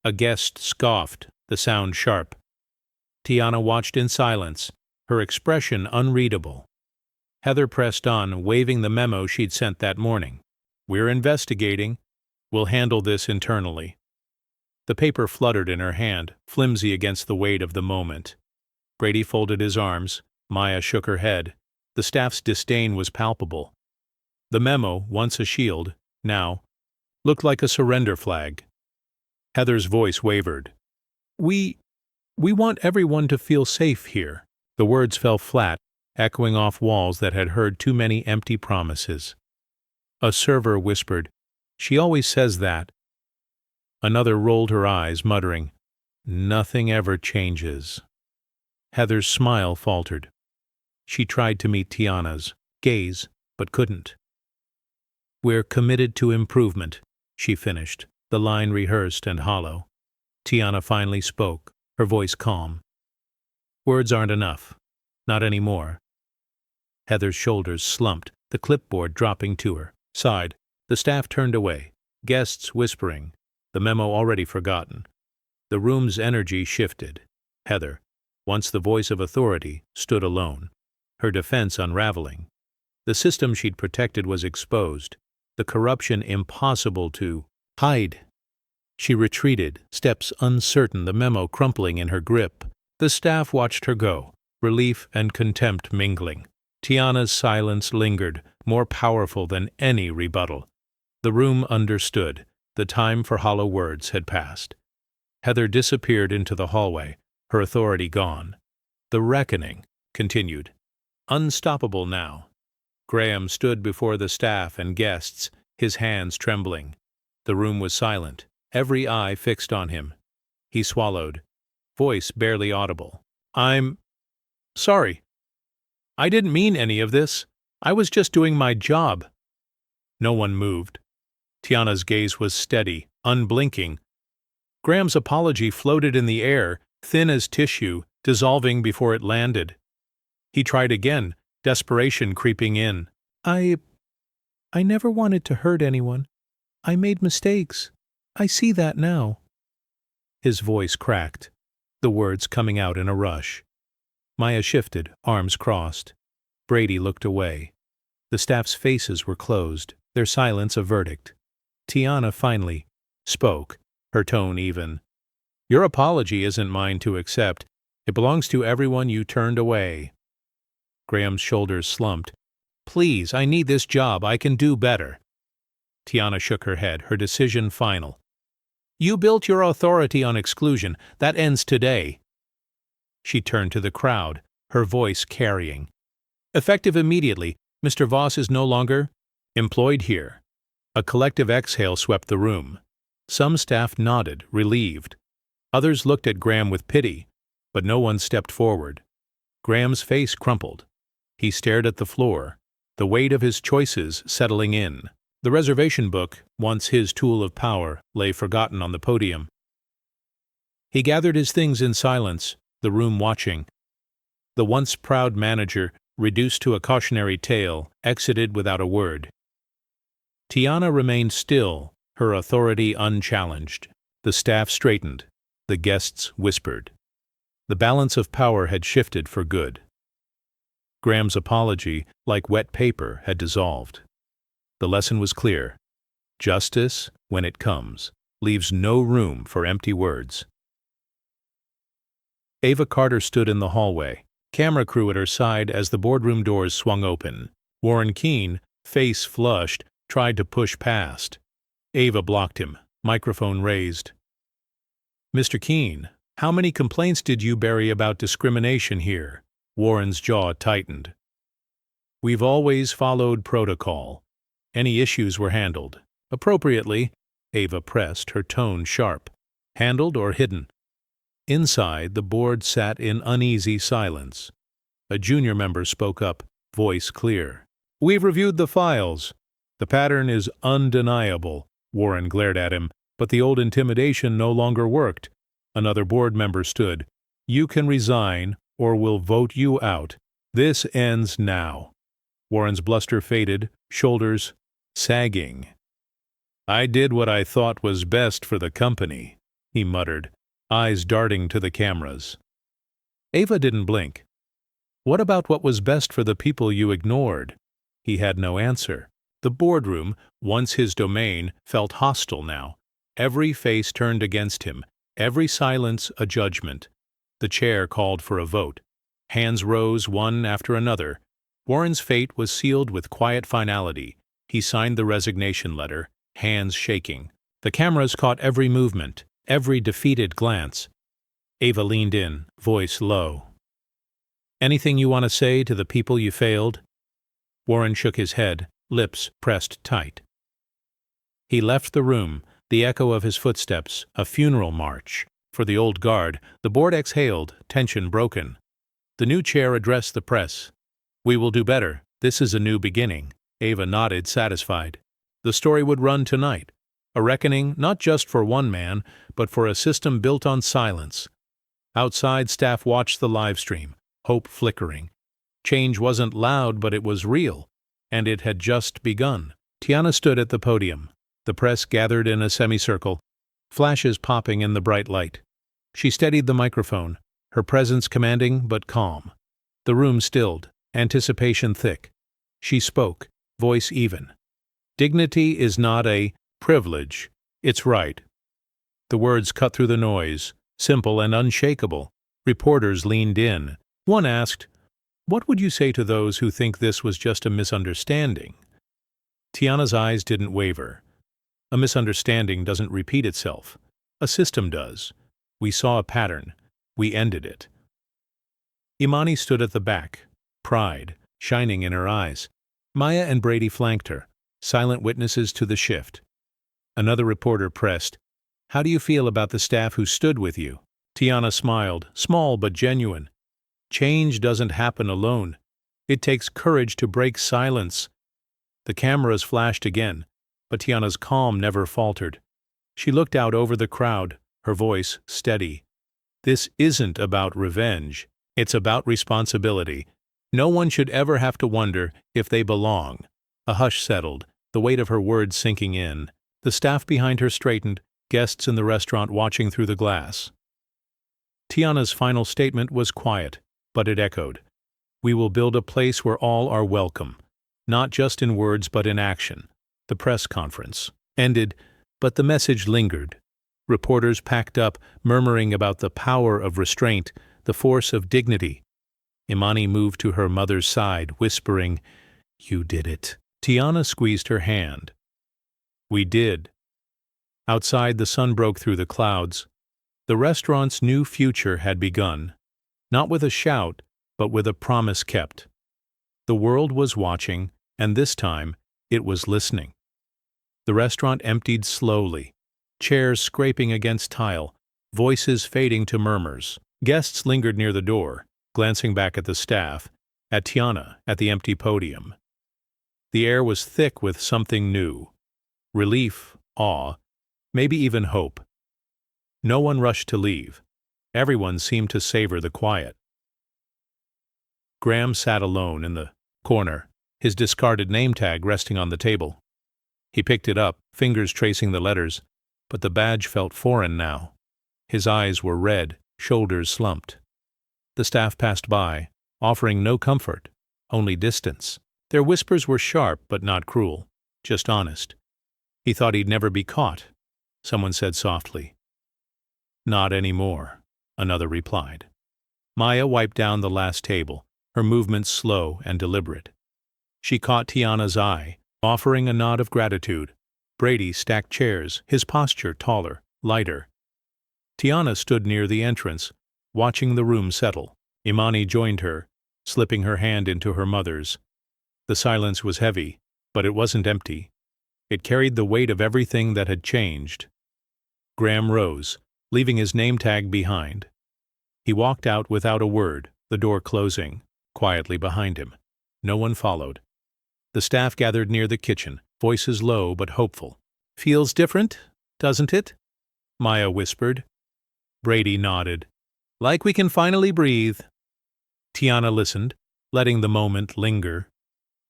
A guest scoffed, the sound sharp. Tiana watched in silence, her expression unreadable. Heather pressed on, waving the memo she'd sent that morning. We're investigating. We'll handle this internally. The paper fluttered in her hand, flimsy against the weight of the moment. Brady folded his arms. Maya shook her head. The staff's disdain was palpable. The memo, once a shield, now looked like a surrender flag. Heather's voice wavered. We want everyone to feel safe here. The words fell flat, echoing off walls that had heard too many empty promises. A server whispered, She always says that. Another rolled her eyes, muttering, Nothing ever changes. Heather's smile faltered. She tried to meet Tiana's gaze, but couldn't. We're committed to improvement, she finished, the line rehearsed and hollow. Tiana finally spoke, her voice calm. Words aren't enough. Not anymore. Heather's shoulders slumped, the clipboard dropping to her side. The staff turned away, guests whispering, the memo already forgotten. The room's energy shifted. Heather, once the voice of authority, stood alone, her defense unraveling. The system she'd protected was exposed, the corruption impossible to hide. She retreated, steps uncertain, the memo crumpling in her grip. The staff watched her go, relief and contempt mingling. Tiana's silence lingered, more powerful than any rebuttal. The room understood. The time for hollow words had passed. Heather disappeared into the hallway, her authority gone. The reckoning continued. Unstoppable now. Graham stood before the staff and guests, his hands trembling. The room was silent, every eye fixed on him. He swallowed, voice barely audible. I'm sorry. I didn't mean any of this. I was just doing my job. No one moved. Tiana's gaze was steady, unblinking. Graham's apology floated in the air, thin as tissue, dissolving before it landed. He tried again, desperation creeping in. I never wanted to hurt anyone. I made mistakes. I see that now. His voice cracked, the words coming out in a rush. Maya shifted, arms crossed. Brady looked away. The staff's faces were closed, their silence a verdict. Tiana finally spoke, her tone even. Your apology isn't mine to accept. It belongs to everyone you turned away. Graham's shoulders slumped. Please, I need this job. I can do better. Tiana shook her head, her decision final. You built your authority on exclusion. That ends today. She turned to the crowd, her voice carrying. Effective immediately, Mr. Voss is no longer employed here. A collective exhale swept the room. Some staff nodded, relieved. Others looked at Graham with pity, but no one stepped forward. Graham's face crumpled. He stared at the floor, the weight of his choices settling in. The reservation book, once his tool of power, lay forgotten on the podium. He gathered his things in silence, the room watching. The once proud manager, reduced to a cautionary tale, exited without a word. Tiana remained still, her authority unchallenged. The staff straightened. The guests whispered. The balance of power had shifted for good. Graham's apology, like wet paper, had dissolved. The lesson was clear. Justice, when it comes, leaves no room for empty words. Ava Carter stood in the hallway, camera crew at her side as the boardroom doors swung open. Warren Keene, face flushed, tried to push past. Ava blocked him, microphone raised. "Mr. Keene, how many complaints did you bury about discrimination here?" Warren's jaw tightened. "We've always followed protocol. Any issues were handled. Appropriately," Ava pressed, her tone sharp. "Handled or hidden?" Inside, the board sat in uneasy silence. A junior member spoke up, voice clear. "We've reviewed the files. The pattern is undeniable." Warren glared at him, but the old intimidation no longer worked. Another board member stood. "You can resign, or we'll vote you out. This ends now." Warren's bluster faded, shoulders sagging. "I did what I thought was best for the company," he muttered, eyes darting to the cameras. Ava didn't blink. "What about what was best for the people you ignored?" He had no answer. The boardroom, once his domain, felt hostile now. Every face turned against him, every silence a judgment. The chair called for a vote. Hands rose one after another. Warren's fate was sealed with quiet finality. He signed the resignation letter, hands shaking. The cameras caught every movement, every defeated glance. Ava leaned in, voice low. "Anything you want to say to the people you failed?" Warren shook his head, lips pressed tight. He left the room, the echo of his footsteps, a funeral march. For the old guard, the board exhaled, tension broken. The new chair addressed the press. "We will do better. This is a new beginning." Ava nodded, satisfied. The story would run tonight. A reckoning not just for one man, but for a system built on silence. Outside, staff watched the live stream, hope flickering. Change wasn't loud, but it was real, and it had just begun. Tiana stood at the podium. The press gathered in a semicircle, flashes popping in the bright light. She steadied the microphone, her presence commanding but calm. The room stilled, anticipation thick. She spoke, voice even. "Dignity is not a privilege, it's right." The words cut through the noise, simple and unshakable. Reporters leaned in. One asked, "What would you say to those who think this was just a misunderstanding?" Tiana's eyes didn't waver. A misunderstanding doesn't repeat itself. A system does. We saw a pattern. We ended it. Imani stood at the back, pride shining in her eyes. Maya and Brady flanked her, silent witnesses to the shift. Another reporter pressed, "How do you feel about the staff who stood with you?" Tiana smiled, small but genuine. "Change doesn't happen alone. It takes courage to break silence." The cameras flashed again, but Tiana's calm never faltered. She looked out over the crowd, her voice steady. "This isn't about revenge. It's about responsibility. No one should ever have to wonder if they belong." A hush settled, the weight of her words sinking in. The staff behind her straightened, guests in the restaurant watching through the glass. Tiana's final statement was quiet, but it echoed. "We will build a place where all are welcome, not just in words but in action." The press conference ended, but the message lingered. Reporters packed up, murmuring about the power of restraint, the force of dignity. Imani moved to her mother's side, whispering, "You did it." Tiana squeezed her hand. "We did." Outside, the sun broke through the clouds. The restaurant's new future had begun, not with a shout, but with a promise kept. The world was watching, and this time it was listening. The restaurant emptied slowly, chairs scraping against tile, voices fading to murmurs. Guests lingered near the door, glancing back at the staff, at Tiana, at the empty podium. The air was thick with something new. Relief, awe, maybe even hope. No one rushed to leave. Everyone seemed to savor the quiet. Graham sat alone in the corner, his discarded name tag resting on the table. He picked it up, fingers tracing the letters, but the badge felt foreign now. His eyes were red, shoulders slumped. The staff passed by, offering no comfort, only distance. Their whispers were sharp but not cruel, just honest. He thought he'd never be caught. Someone said softly. "Not anymore," another replied. Maya wiped down the last table, her movements slow and deliberate. She caught Tiana's eye, offering a nod of gratitude. Brady stacked chairs, his posture taller, lighter. Tiana stood near the entrance, watching the room settle. Imani joined her, slipping her hand into her mother's. The silence was heavy, but it wasn't empty. It carried the weight of everything that had changed. Graham rose, leaving his name tag behind. He walked out without a word, the door closing quietly behind him. No one followed. The staff gathered near the kitchen, voices low but hopeful. "Feels different, doesn't it?" Maya whispered. Brady nodded. "Like we can finally breathe." Tiana listened, letting the moment linger.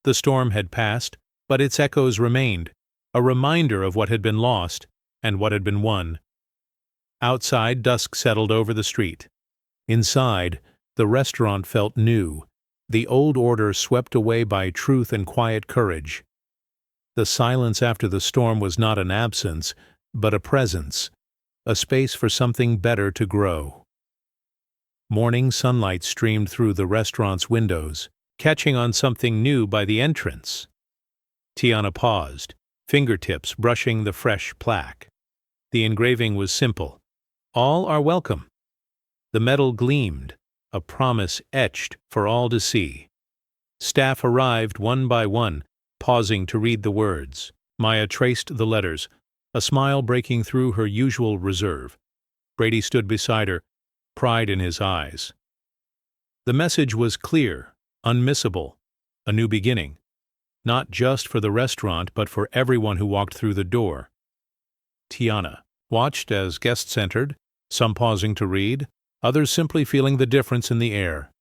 The storm had passed, but its echoes remained, a reminder of what had been lost and what had been won. Outside, dusk settled over the street. Inside, the restaurant felt new, the old order swept away by truth and quiet courage. The silence after the storm was not an absence, but a presence, a space for something better to grow. Morning sunlight streamed through the restaurant's windows, catching on something new by the entrance. Tiana paused, fingertips brushing the fresh plaque. The engraving was simple. "All are welcome." The metal gleamed, a promise etched for all to see. Staff arrived one by one, pausing to read the words. Maya traced the letters, a smile breaking through her usual reserve. Brady stood beside her, pride in his eyes. The message was clear, unmissable, a new beginning, not just for the restaurant but for everyone who walked through the door. Tiana watched as guests entered, some pausing to read, others simply feeling the difference in the air.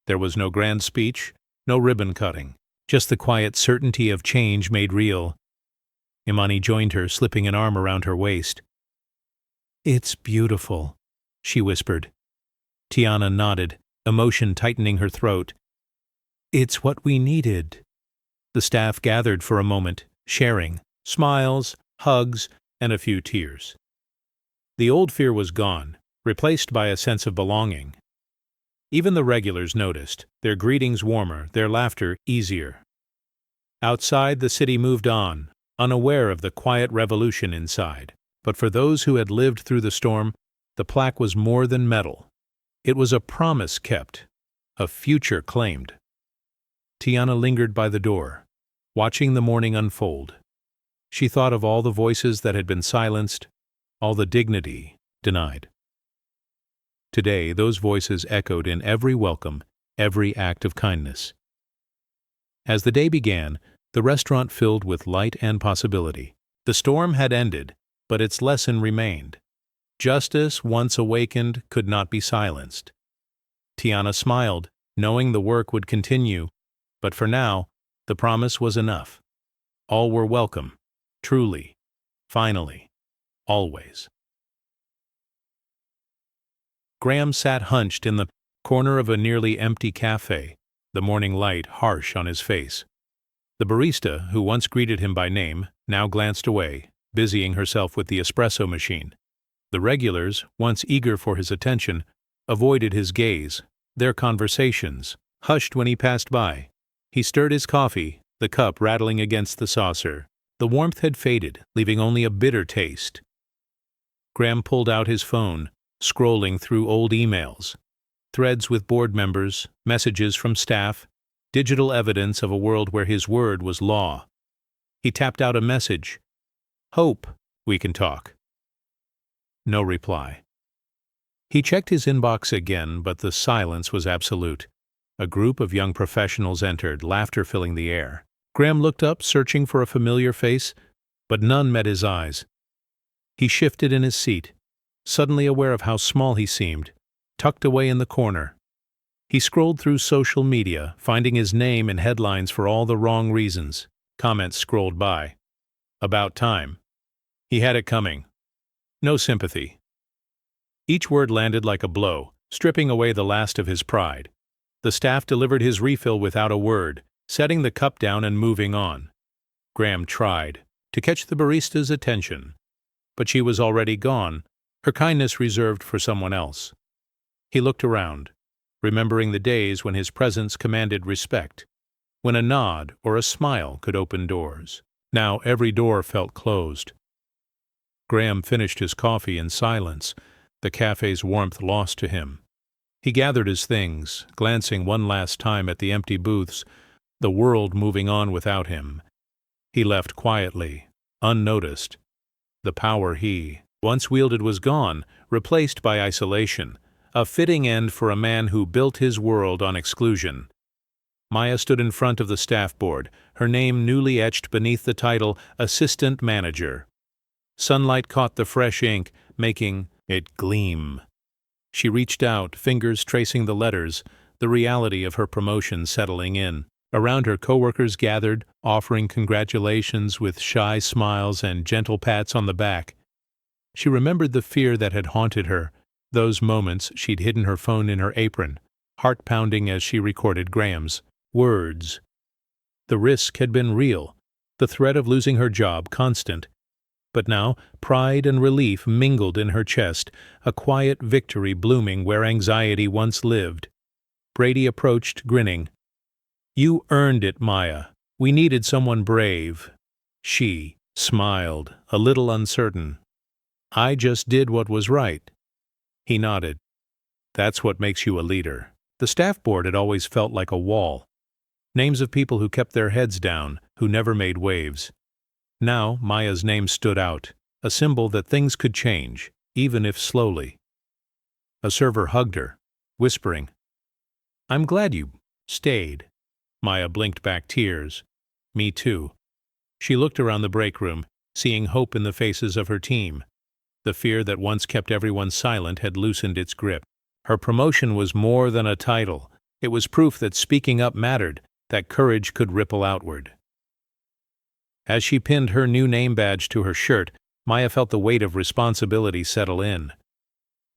There was no grand speech, no ribbon cutting, just the quiet certainty of change made real. Imani joined her, slipping an arm around her waist. "It's beautiful," she whispered. Tiana nodded, emotion tightening her throat. "It's what we needed." The staff gathered for a moment, sharing, smiles, hugs, and a few tears. The old fear was gone, replaced by a sense of belonging. Even the regulars noticed, their greetings warmer, their laughter easier. Outside, the city moved on, unaware of the quiet revolution inside. But for those who had lived through the storm, the plaque was more than metal. It was a promise kept, a future claimed. Tiana lingered by the door, watching the morning unfold. She thought of all the voices that had been silenced, all the dignity denied. Today, those voices echoed in every welcome, every act of kindness. As the day began, the restaurant filled with light and possibility. The storm had ended, but its lesson remained. Justice, once awakened, could not be silenced. Tiana smiled, knowing the work would continue, but for now, the promise was enough. All were welcome, truly, finally, always. Graham sat hunched in the corner of a nearly empty cafe, the morning light harsh on his face. The barista, who once greeted him by name, now glanced away, busying herself with the espresso machine. The regulars, once eager for his attention, avoided his gaze, their conversations, hushed when he passed by. He stirred his coffee, the cup rattling against the saucer. The warmth had faded, leaving only a bitter taste. Graham pulled out his phone, scrolling through old emails, threads with board members, messages from staff, digital evidence of a world where his word was law. He tapped out a message. "Hope we can talk." No reply. He checked his inbox again, but the silence was absolute. A group of young professionals entered, laughter filling the air. Graham looked up, searching for a familiar face, but none met his eyes. He shifted in his seat, suddenly aware of how small he seemed, tucked away in the corner. He scrolled through social media, finding his name in headlines for all the wrong reasons. Comments scrolled by. About time. He had it coming. No sympathy. Each word landed like a blow, stripping away the last of his pride. The staff delivered his refill without a word, setting the cup down and moving on. Graham tried to catch the barista's attention, but she was already gone, her kindness reserved for someone else. He looked around, remembering the days when his presence commanded respect, when a nod or a smile could open doors. Now every door felt closed. Graham finished his coffee in silence, the cafe's warmth lost to him. He gathered his things, glancing one last time at the empty booths, the world moving on without him. He left quietly, unnoticed. The power he once wielded was gone, replaced by isolation, a fitting end for a man who built his world on exclusion. Maya stood in front of the staff board, her name newly etched beneath the title Assistant Manager. Sunlight caught the fresh ink, making it gleam. She reached out, fingers tracing the letters, the reality of her promotion settling in. Around her coworkers gathered, offering congratulations with shy smiles and gentle pats on the back. She remembered the fear that had haunted her, those moments she'd hidden her phone in her apron, heart pounding as she recorded Graham's words. The risk had been real, the threat of losing her job constant. But now pride and relief mingled in her chest, a quiet victory blooming where anxiety once lived. Brady approached, grinning. "You earned it, Maya. We needed someone brave." She smiled, a little uncertain. "I just did what was right." He nodded. "That's what makes you a leader." The staff board had always felt like a wall. Names of people who kept their heads down, who never made waves. Now Maya's name stood out, a symbol that things could change, even if slowly. A server hugged her, whispering, "I'm glad you stayed." Maya blinked back tears. "Me too." She looked around the break room, seeing hope in the faces of her team. The fear that once kept everyone silent had loosened its grip. Her promotion was more than a title. It was proof that speaking up mattered, that courage could ripple outward. As she pinned her new name badge to her shirt, Maya felt the weight of responsibility settle in.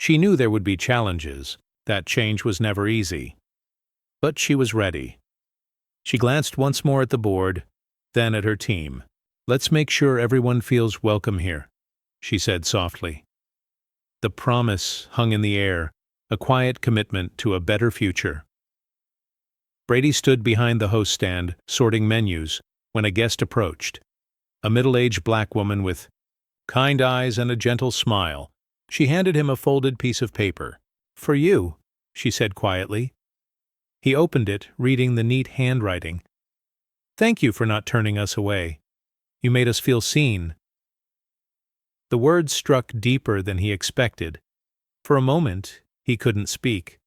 She knew there would be challenges. That change was never easy. But she was ready. She glanced once more at the board, then at her team. "Let's make sure everyone feels welcome here," she said softly. The promise hung in the air, a quiet commitment to a better future. Brady stood behind the host stand, sorting menus, when a guest approached. A middle-aged black woman with kind eyes and a gentle smile. She handed him a folded piece of paper. "For you," she said quietly. He opened it, reading the neat handwriting. "Thank you for not turning us away. You made us feel seen." The words struck deeper than he expected. For a moment, he couldn't speak.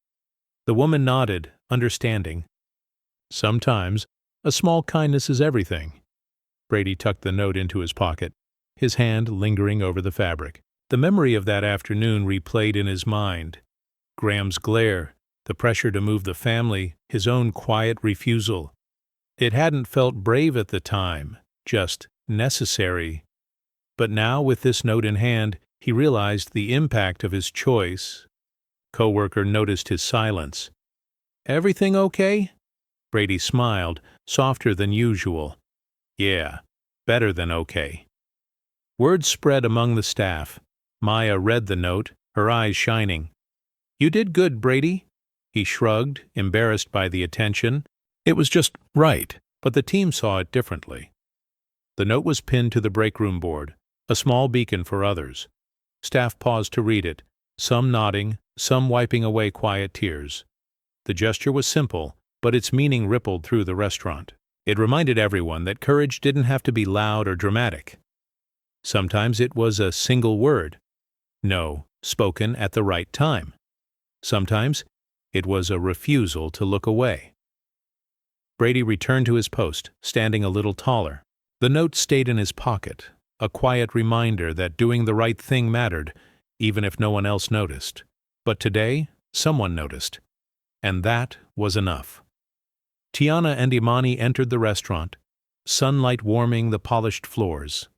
The woman nodded, understanding. "Sometimes a small kindness is everything." Brady tucked the note into his pocket, his hand lingering over the fabric. The memory of that afternoon replayed in his mind. Graham's glare, the pressure to move the family, his own quiet refusal. It hadn't felt brave at the time, just necessary. But now, with this note in hand, he realized the impact of his choice. Coworker noticed his silence. "Everything okay?" Brady smiled, softer than usual. "Yeah, better than okay." Word spread among the staff. Maya read the note, her eyes shining. "You did good, Brady." He shrugged, embarrassed by the attention. It was just right, but the team saw it differently. The note was pinned to the break room board, a small beacon for others. Staff paused to read it, some nodding, some wiping away quiet tears. The gesture was simple, but its meaning rippled through the restaurant. It reminded everyone that courage didn't have to be loud or dramatic. Sometimes it was a single word, no, spoken at the right time. Sometimes it was a refusal to look away. Brady returned to his post, standing a little taller. The note stayed in his pocket, a quiet reminder that doing the right thing mattered, even if no one else noticed. But today, someone noticed. And that was enough. Tiana and Imani entered the restaurant, sunlight warming the polished floors.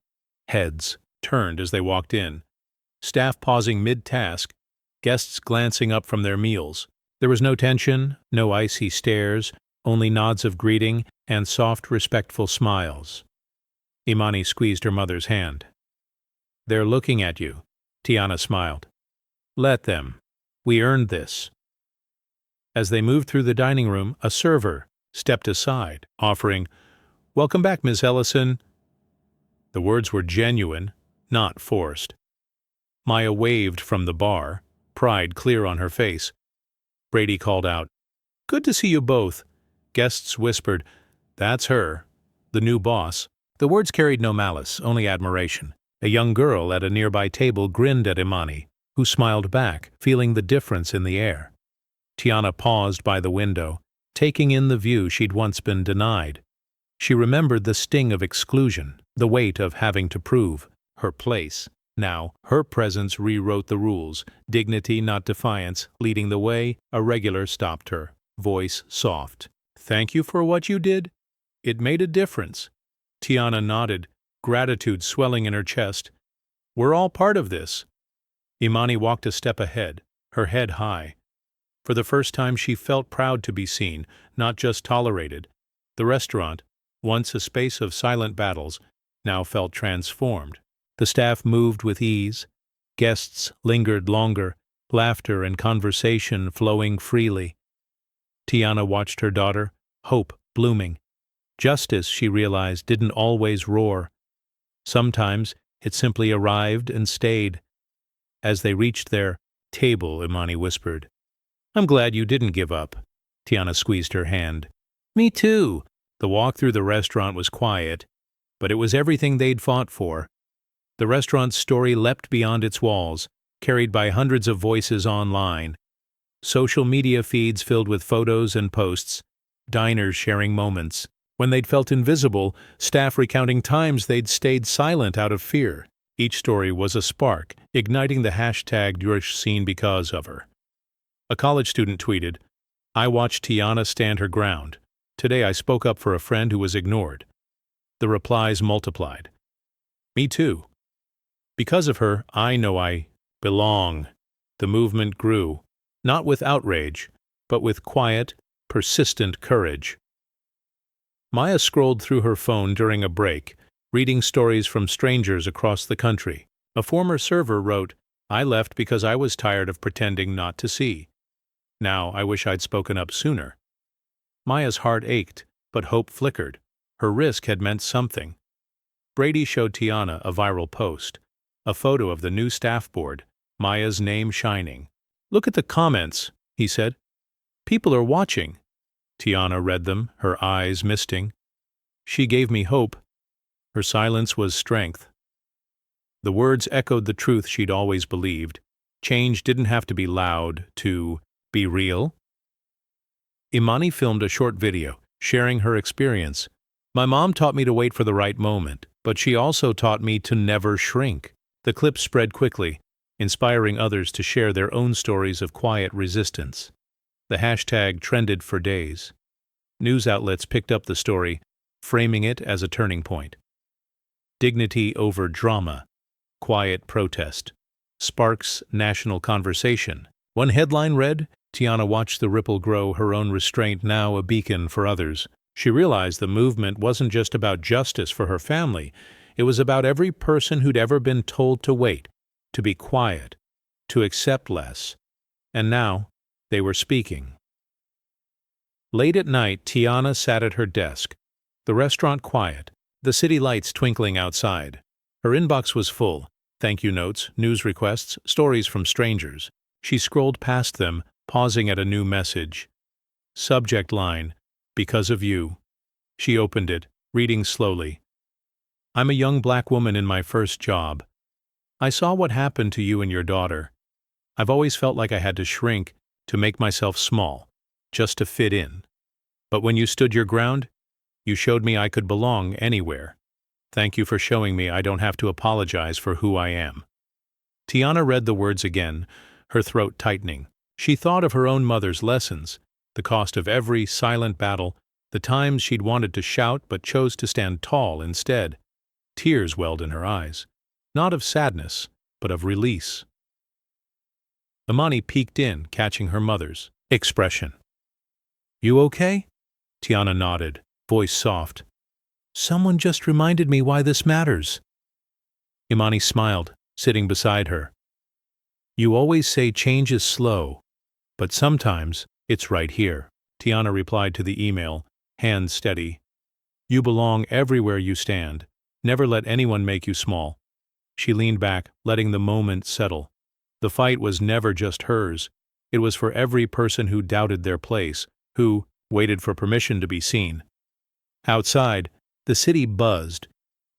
Heads turned as they walked in, staff pausing mid-task, guests glancing up from their meals. There was no tension, no icy stares, only nods of greeting and soft, respectful smiles. Imani squeezed her mother's hand. "They're looking at you," Tiana smiled. "Let them. We earned this." As they moved through the dining room, a server stepped aside, offering, "Welcome back, Miss Ellison." The words were genuine, not forced. Maya waved from the bar, pride clear on her face. Brady called out, "Good to see you both." Guests whispered, "That's her, the new boss." The words carried no malice, only admiration. A young girl at a nearby table grinned at Imani, who smiled back, feeling the difference in the air. Tiana paused by the window, taking in the view she'd once been denied. She remembered the sting of exclusion, the weight of having to prove her place. Now, her presence rewrote the rules, dignity not defiance, leading the way. A regular stopped her, voice soft. "Thank you for what you did. It made a difference." Tiana nodded, gratitude swelling in her chest. "We're all part of this." Imani walked a step ahead, her head high. For the first time she felt proud to be seen, not just tolerated. The restaurant, once a space of silent battles, now felt transformed. The staff moved with ease. Guests lingered longer, laughter and conversation flowing freely. Tiana watched her daughter, hope blooming. Justice, she realized, didn't always roar. Sometimes it simply arrived and stayed. As they reached their table, Imani whispered, "I'm glad you didn't give up." Tiana squeezed her hand. "Me too." The walk through the restaurant was quiet, but it was everything they'd fought for. The restaurant's story leapt beyond its walls, carried by hundreds of voices online. Social media feeds filled with photos and posts, diners sharing moments. When they'd felt invisible, staff recounting times they'd stayed silent out of fear. Each story was a spark, igniting the hashtag #DurishScene because of her. A college student tweeted, "I watched Tiana stand her ground. Today I spoke up for a friend who was ignored." The replies multiplied. "Me too. Because of her, I know I belong." The movement grew, not with outrage, but with quiet, persistent courage. Maya scrolled through her phone during a break, reading stories from strangers across the country. A former server wrote, "I left because I was tired of pretending not to see. Now I wish I'd spoken up sooner." Maya's heart ached, but hope flickered. Her risk had meant something. Brady showed Tiana a viral post, a photo of the new staff board, Maya's name shining. "Look at the comments," he said. "People are watching." Tiana read them, her eyes misting. "She gave me hope." Her silence was strength. The words echoed the truth she'd always believed. Change didn't have to be loud to be real. Imani filmed a short video, sharing her experience. "My mom taught me to wait for the right moment, but she also taught me to never shrink." The clip spread quickly, inspiring others to share their own stories of quiet resistance. The hashtag trended for days. News outlets picked up the story, framing it as a turning point. Dignity over drama, quiet protest, sparks national conversation. One headline read, Tiana watched the ripple grow, her own restraint now a beacon for others. She realized the movement wasn't just about justice for her family, it was about every person who'd ever been told to wait, to be quiet, to accept less. And now, they were speaking. Late at night, Tiana sat at her desk, the restaurant quiet, the city lights twinkling outside. Her inbox was full, thank you notes, news requests, stories from strangers. She scrolled past them, pausing at a new message. Subject line, "Because of you." She opened it, reading slowly. "I'm a young black woman in my first job. I saw what happened to you and your daughter. I've always felt like I had to shrink, to make myself small, just to fit in. But when you stood your ground, you showed me I could belong anywhere. Thank you for showing me I don't have to apologize for who I am." Tiana read the words again, her throat tightening. She thought of her own mother's lessons, The cost of every silent battle, the times she'd wanted to shout but chose to stand tall instead. Tears welled in her eyes, not of sadness, but of release. Imani peeked in, catching her mother's expression. "You okay?" Tiana nodded, voice soft. "Someone just reminded me why this matters." Imani smiled, sitting beside her. "You always say change is slow, but sometimes it's right here," Tiana replied to the email, hands steady. "You belong everywhere you stand. Never let anyone make you small." She leaned back, letting the moment settle. The fight was never just hers. It was for every person who doubted their place, who waited for permission to be seen. Outside, the city buzzed,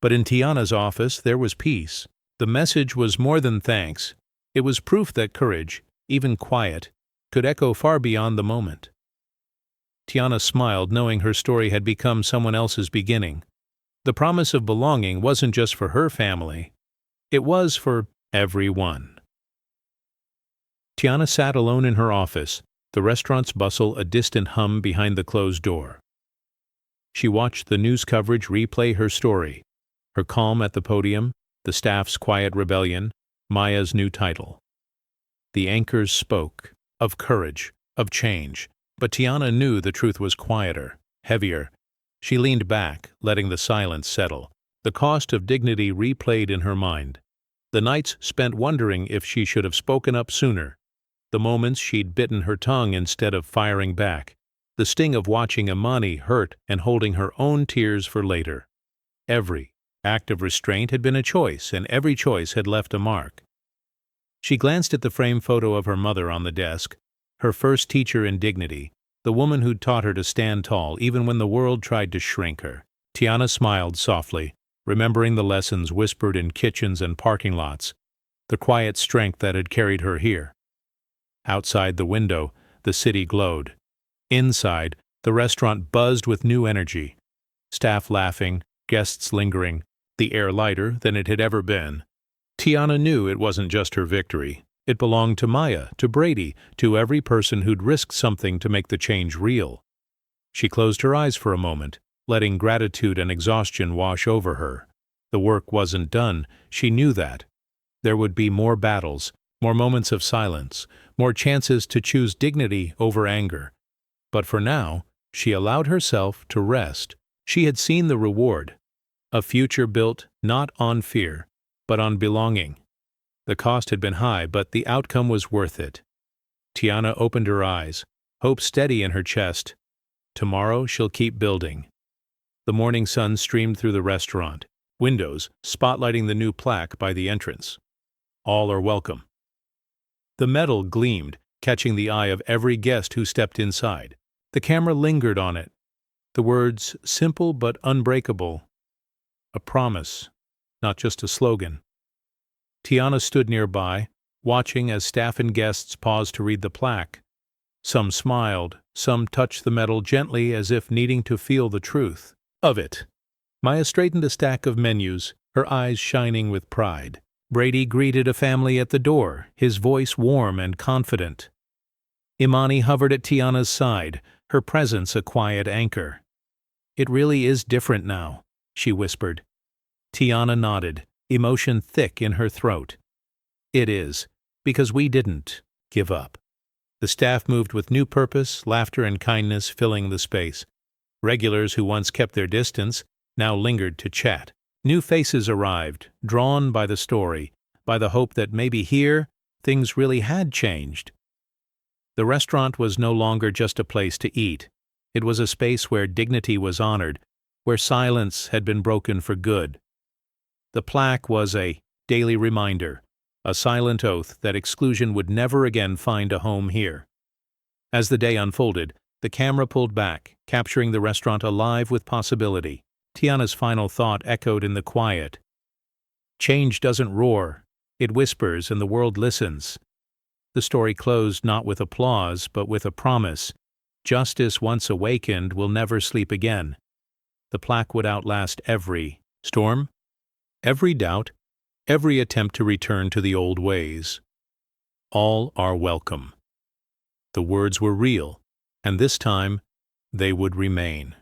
but in Tiana's office there was peace. The message was more than thanks. It was proof that courage, even quiet, could echo far beyond the moment. Tiana smiled, knowing her story had become someone else's beginning. The promise of belonging wasn't just for her family. It was for everyone. Tiana sat alone in her office, the restaurant's bustle a distant hum behind the closed door. She watched the news coverage replay her story, her calm at the podium, the staff's quiet rebellion, Maya's new title. The anchors spoke of courage, of change, but Tiana knew the truth was quieter, heavier. She leaned back, letting the silence settle. The cost of dignity replayed in her mind. The nights spent wondering if she should have spoken up sooner. The moments she'd bitten her tongue instead of firing back. The sting of watching Imani hurt and holding her own tears for later. Every act of restraint had been a choice, and every choice had left a mark. She glanced at the framed photo of her mother on the desk, her first teacher in dignity, the woman who'd taught her to stand tall even when the world tried to shrink her. Tiana smiled softly, remembering the lessons whispered in kitchens and parking lots, the quiet strength that had carried her here. Outside the window, the city glowed. Inside, the restaurant buzzed with new energy. Staff laughing, guests lingering, the air lighter than it had ever been. Tiana knew it wasn't just her victory. It belonged to Maya, to Brady, to every person who'd risked something to make the change real. She closed her eyes for a moment, letting gratitude and exhaustion wash over her. The work wasn't done, she knew that. There would be more battles, more moments of silence, more chances to choose dignity over anger. But for now, she allowed herself to rest. She had seen the reward, a future built not on fear, but on belonging. The cost had been high, but the outcome was worth it. Tiana opened her eyes, hope steady in her chest. Tomorrow she'll keep building. The morning sun streamed through the restaurant, windows spotlighting the new plaque by the entrance. All are welcome. The metal gleamed, catching the eye of every guest who stepped inside. The camera lingered on it. The words, simple but unbreakable. A promise, not just a slogan. Tiana stood nearby, watching as staff and guests paused to read the plaque. Some smiled, some touched the metal gently as if needing to feel the truth of it. Maya straightened a stack of menus, her eyes shining with pride. Brady greeted a family at the door, his voice warm and confident. Imani hovered at Tiana's side, her presence a quiet anchor. "It really is different now," she whispered. Tiana nodded, emotion thick in her throat. "It is, because we didn't give up." The staff moved with new purpose, laughter and kindness filling the space. Regulars who once kept their distance now lingered to chat. New faces arrived, drawn by the story, by the hope that maybe here things really had changed. The restaurant was no longer just a place to eat. It was a space where dignity was honored, where silence had been broken for good. The plaque was a daily reminder, a silent oath that exclusion would never again find a home here. As the day unfolded, the camera pulled back, capturing the restaurant alive with possibility. Tiana's final thought echoed in the quiet. Change doesn't roar, it whispers and the world listens. The story closed not with applause, but with a promise. Justice once awakened will never sleep again. The plaque would outlast every storm, every doubt, every attempt to return to the old ways. All are welcome. The words were real, and this time they would remain.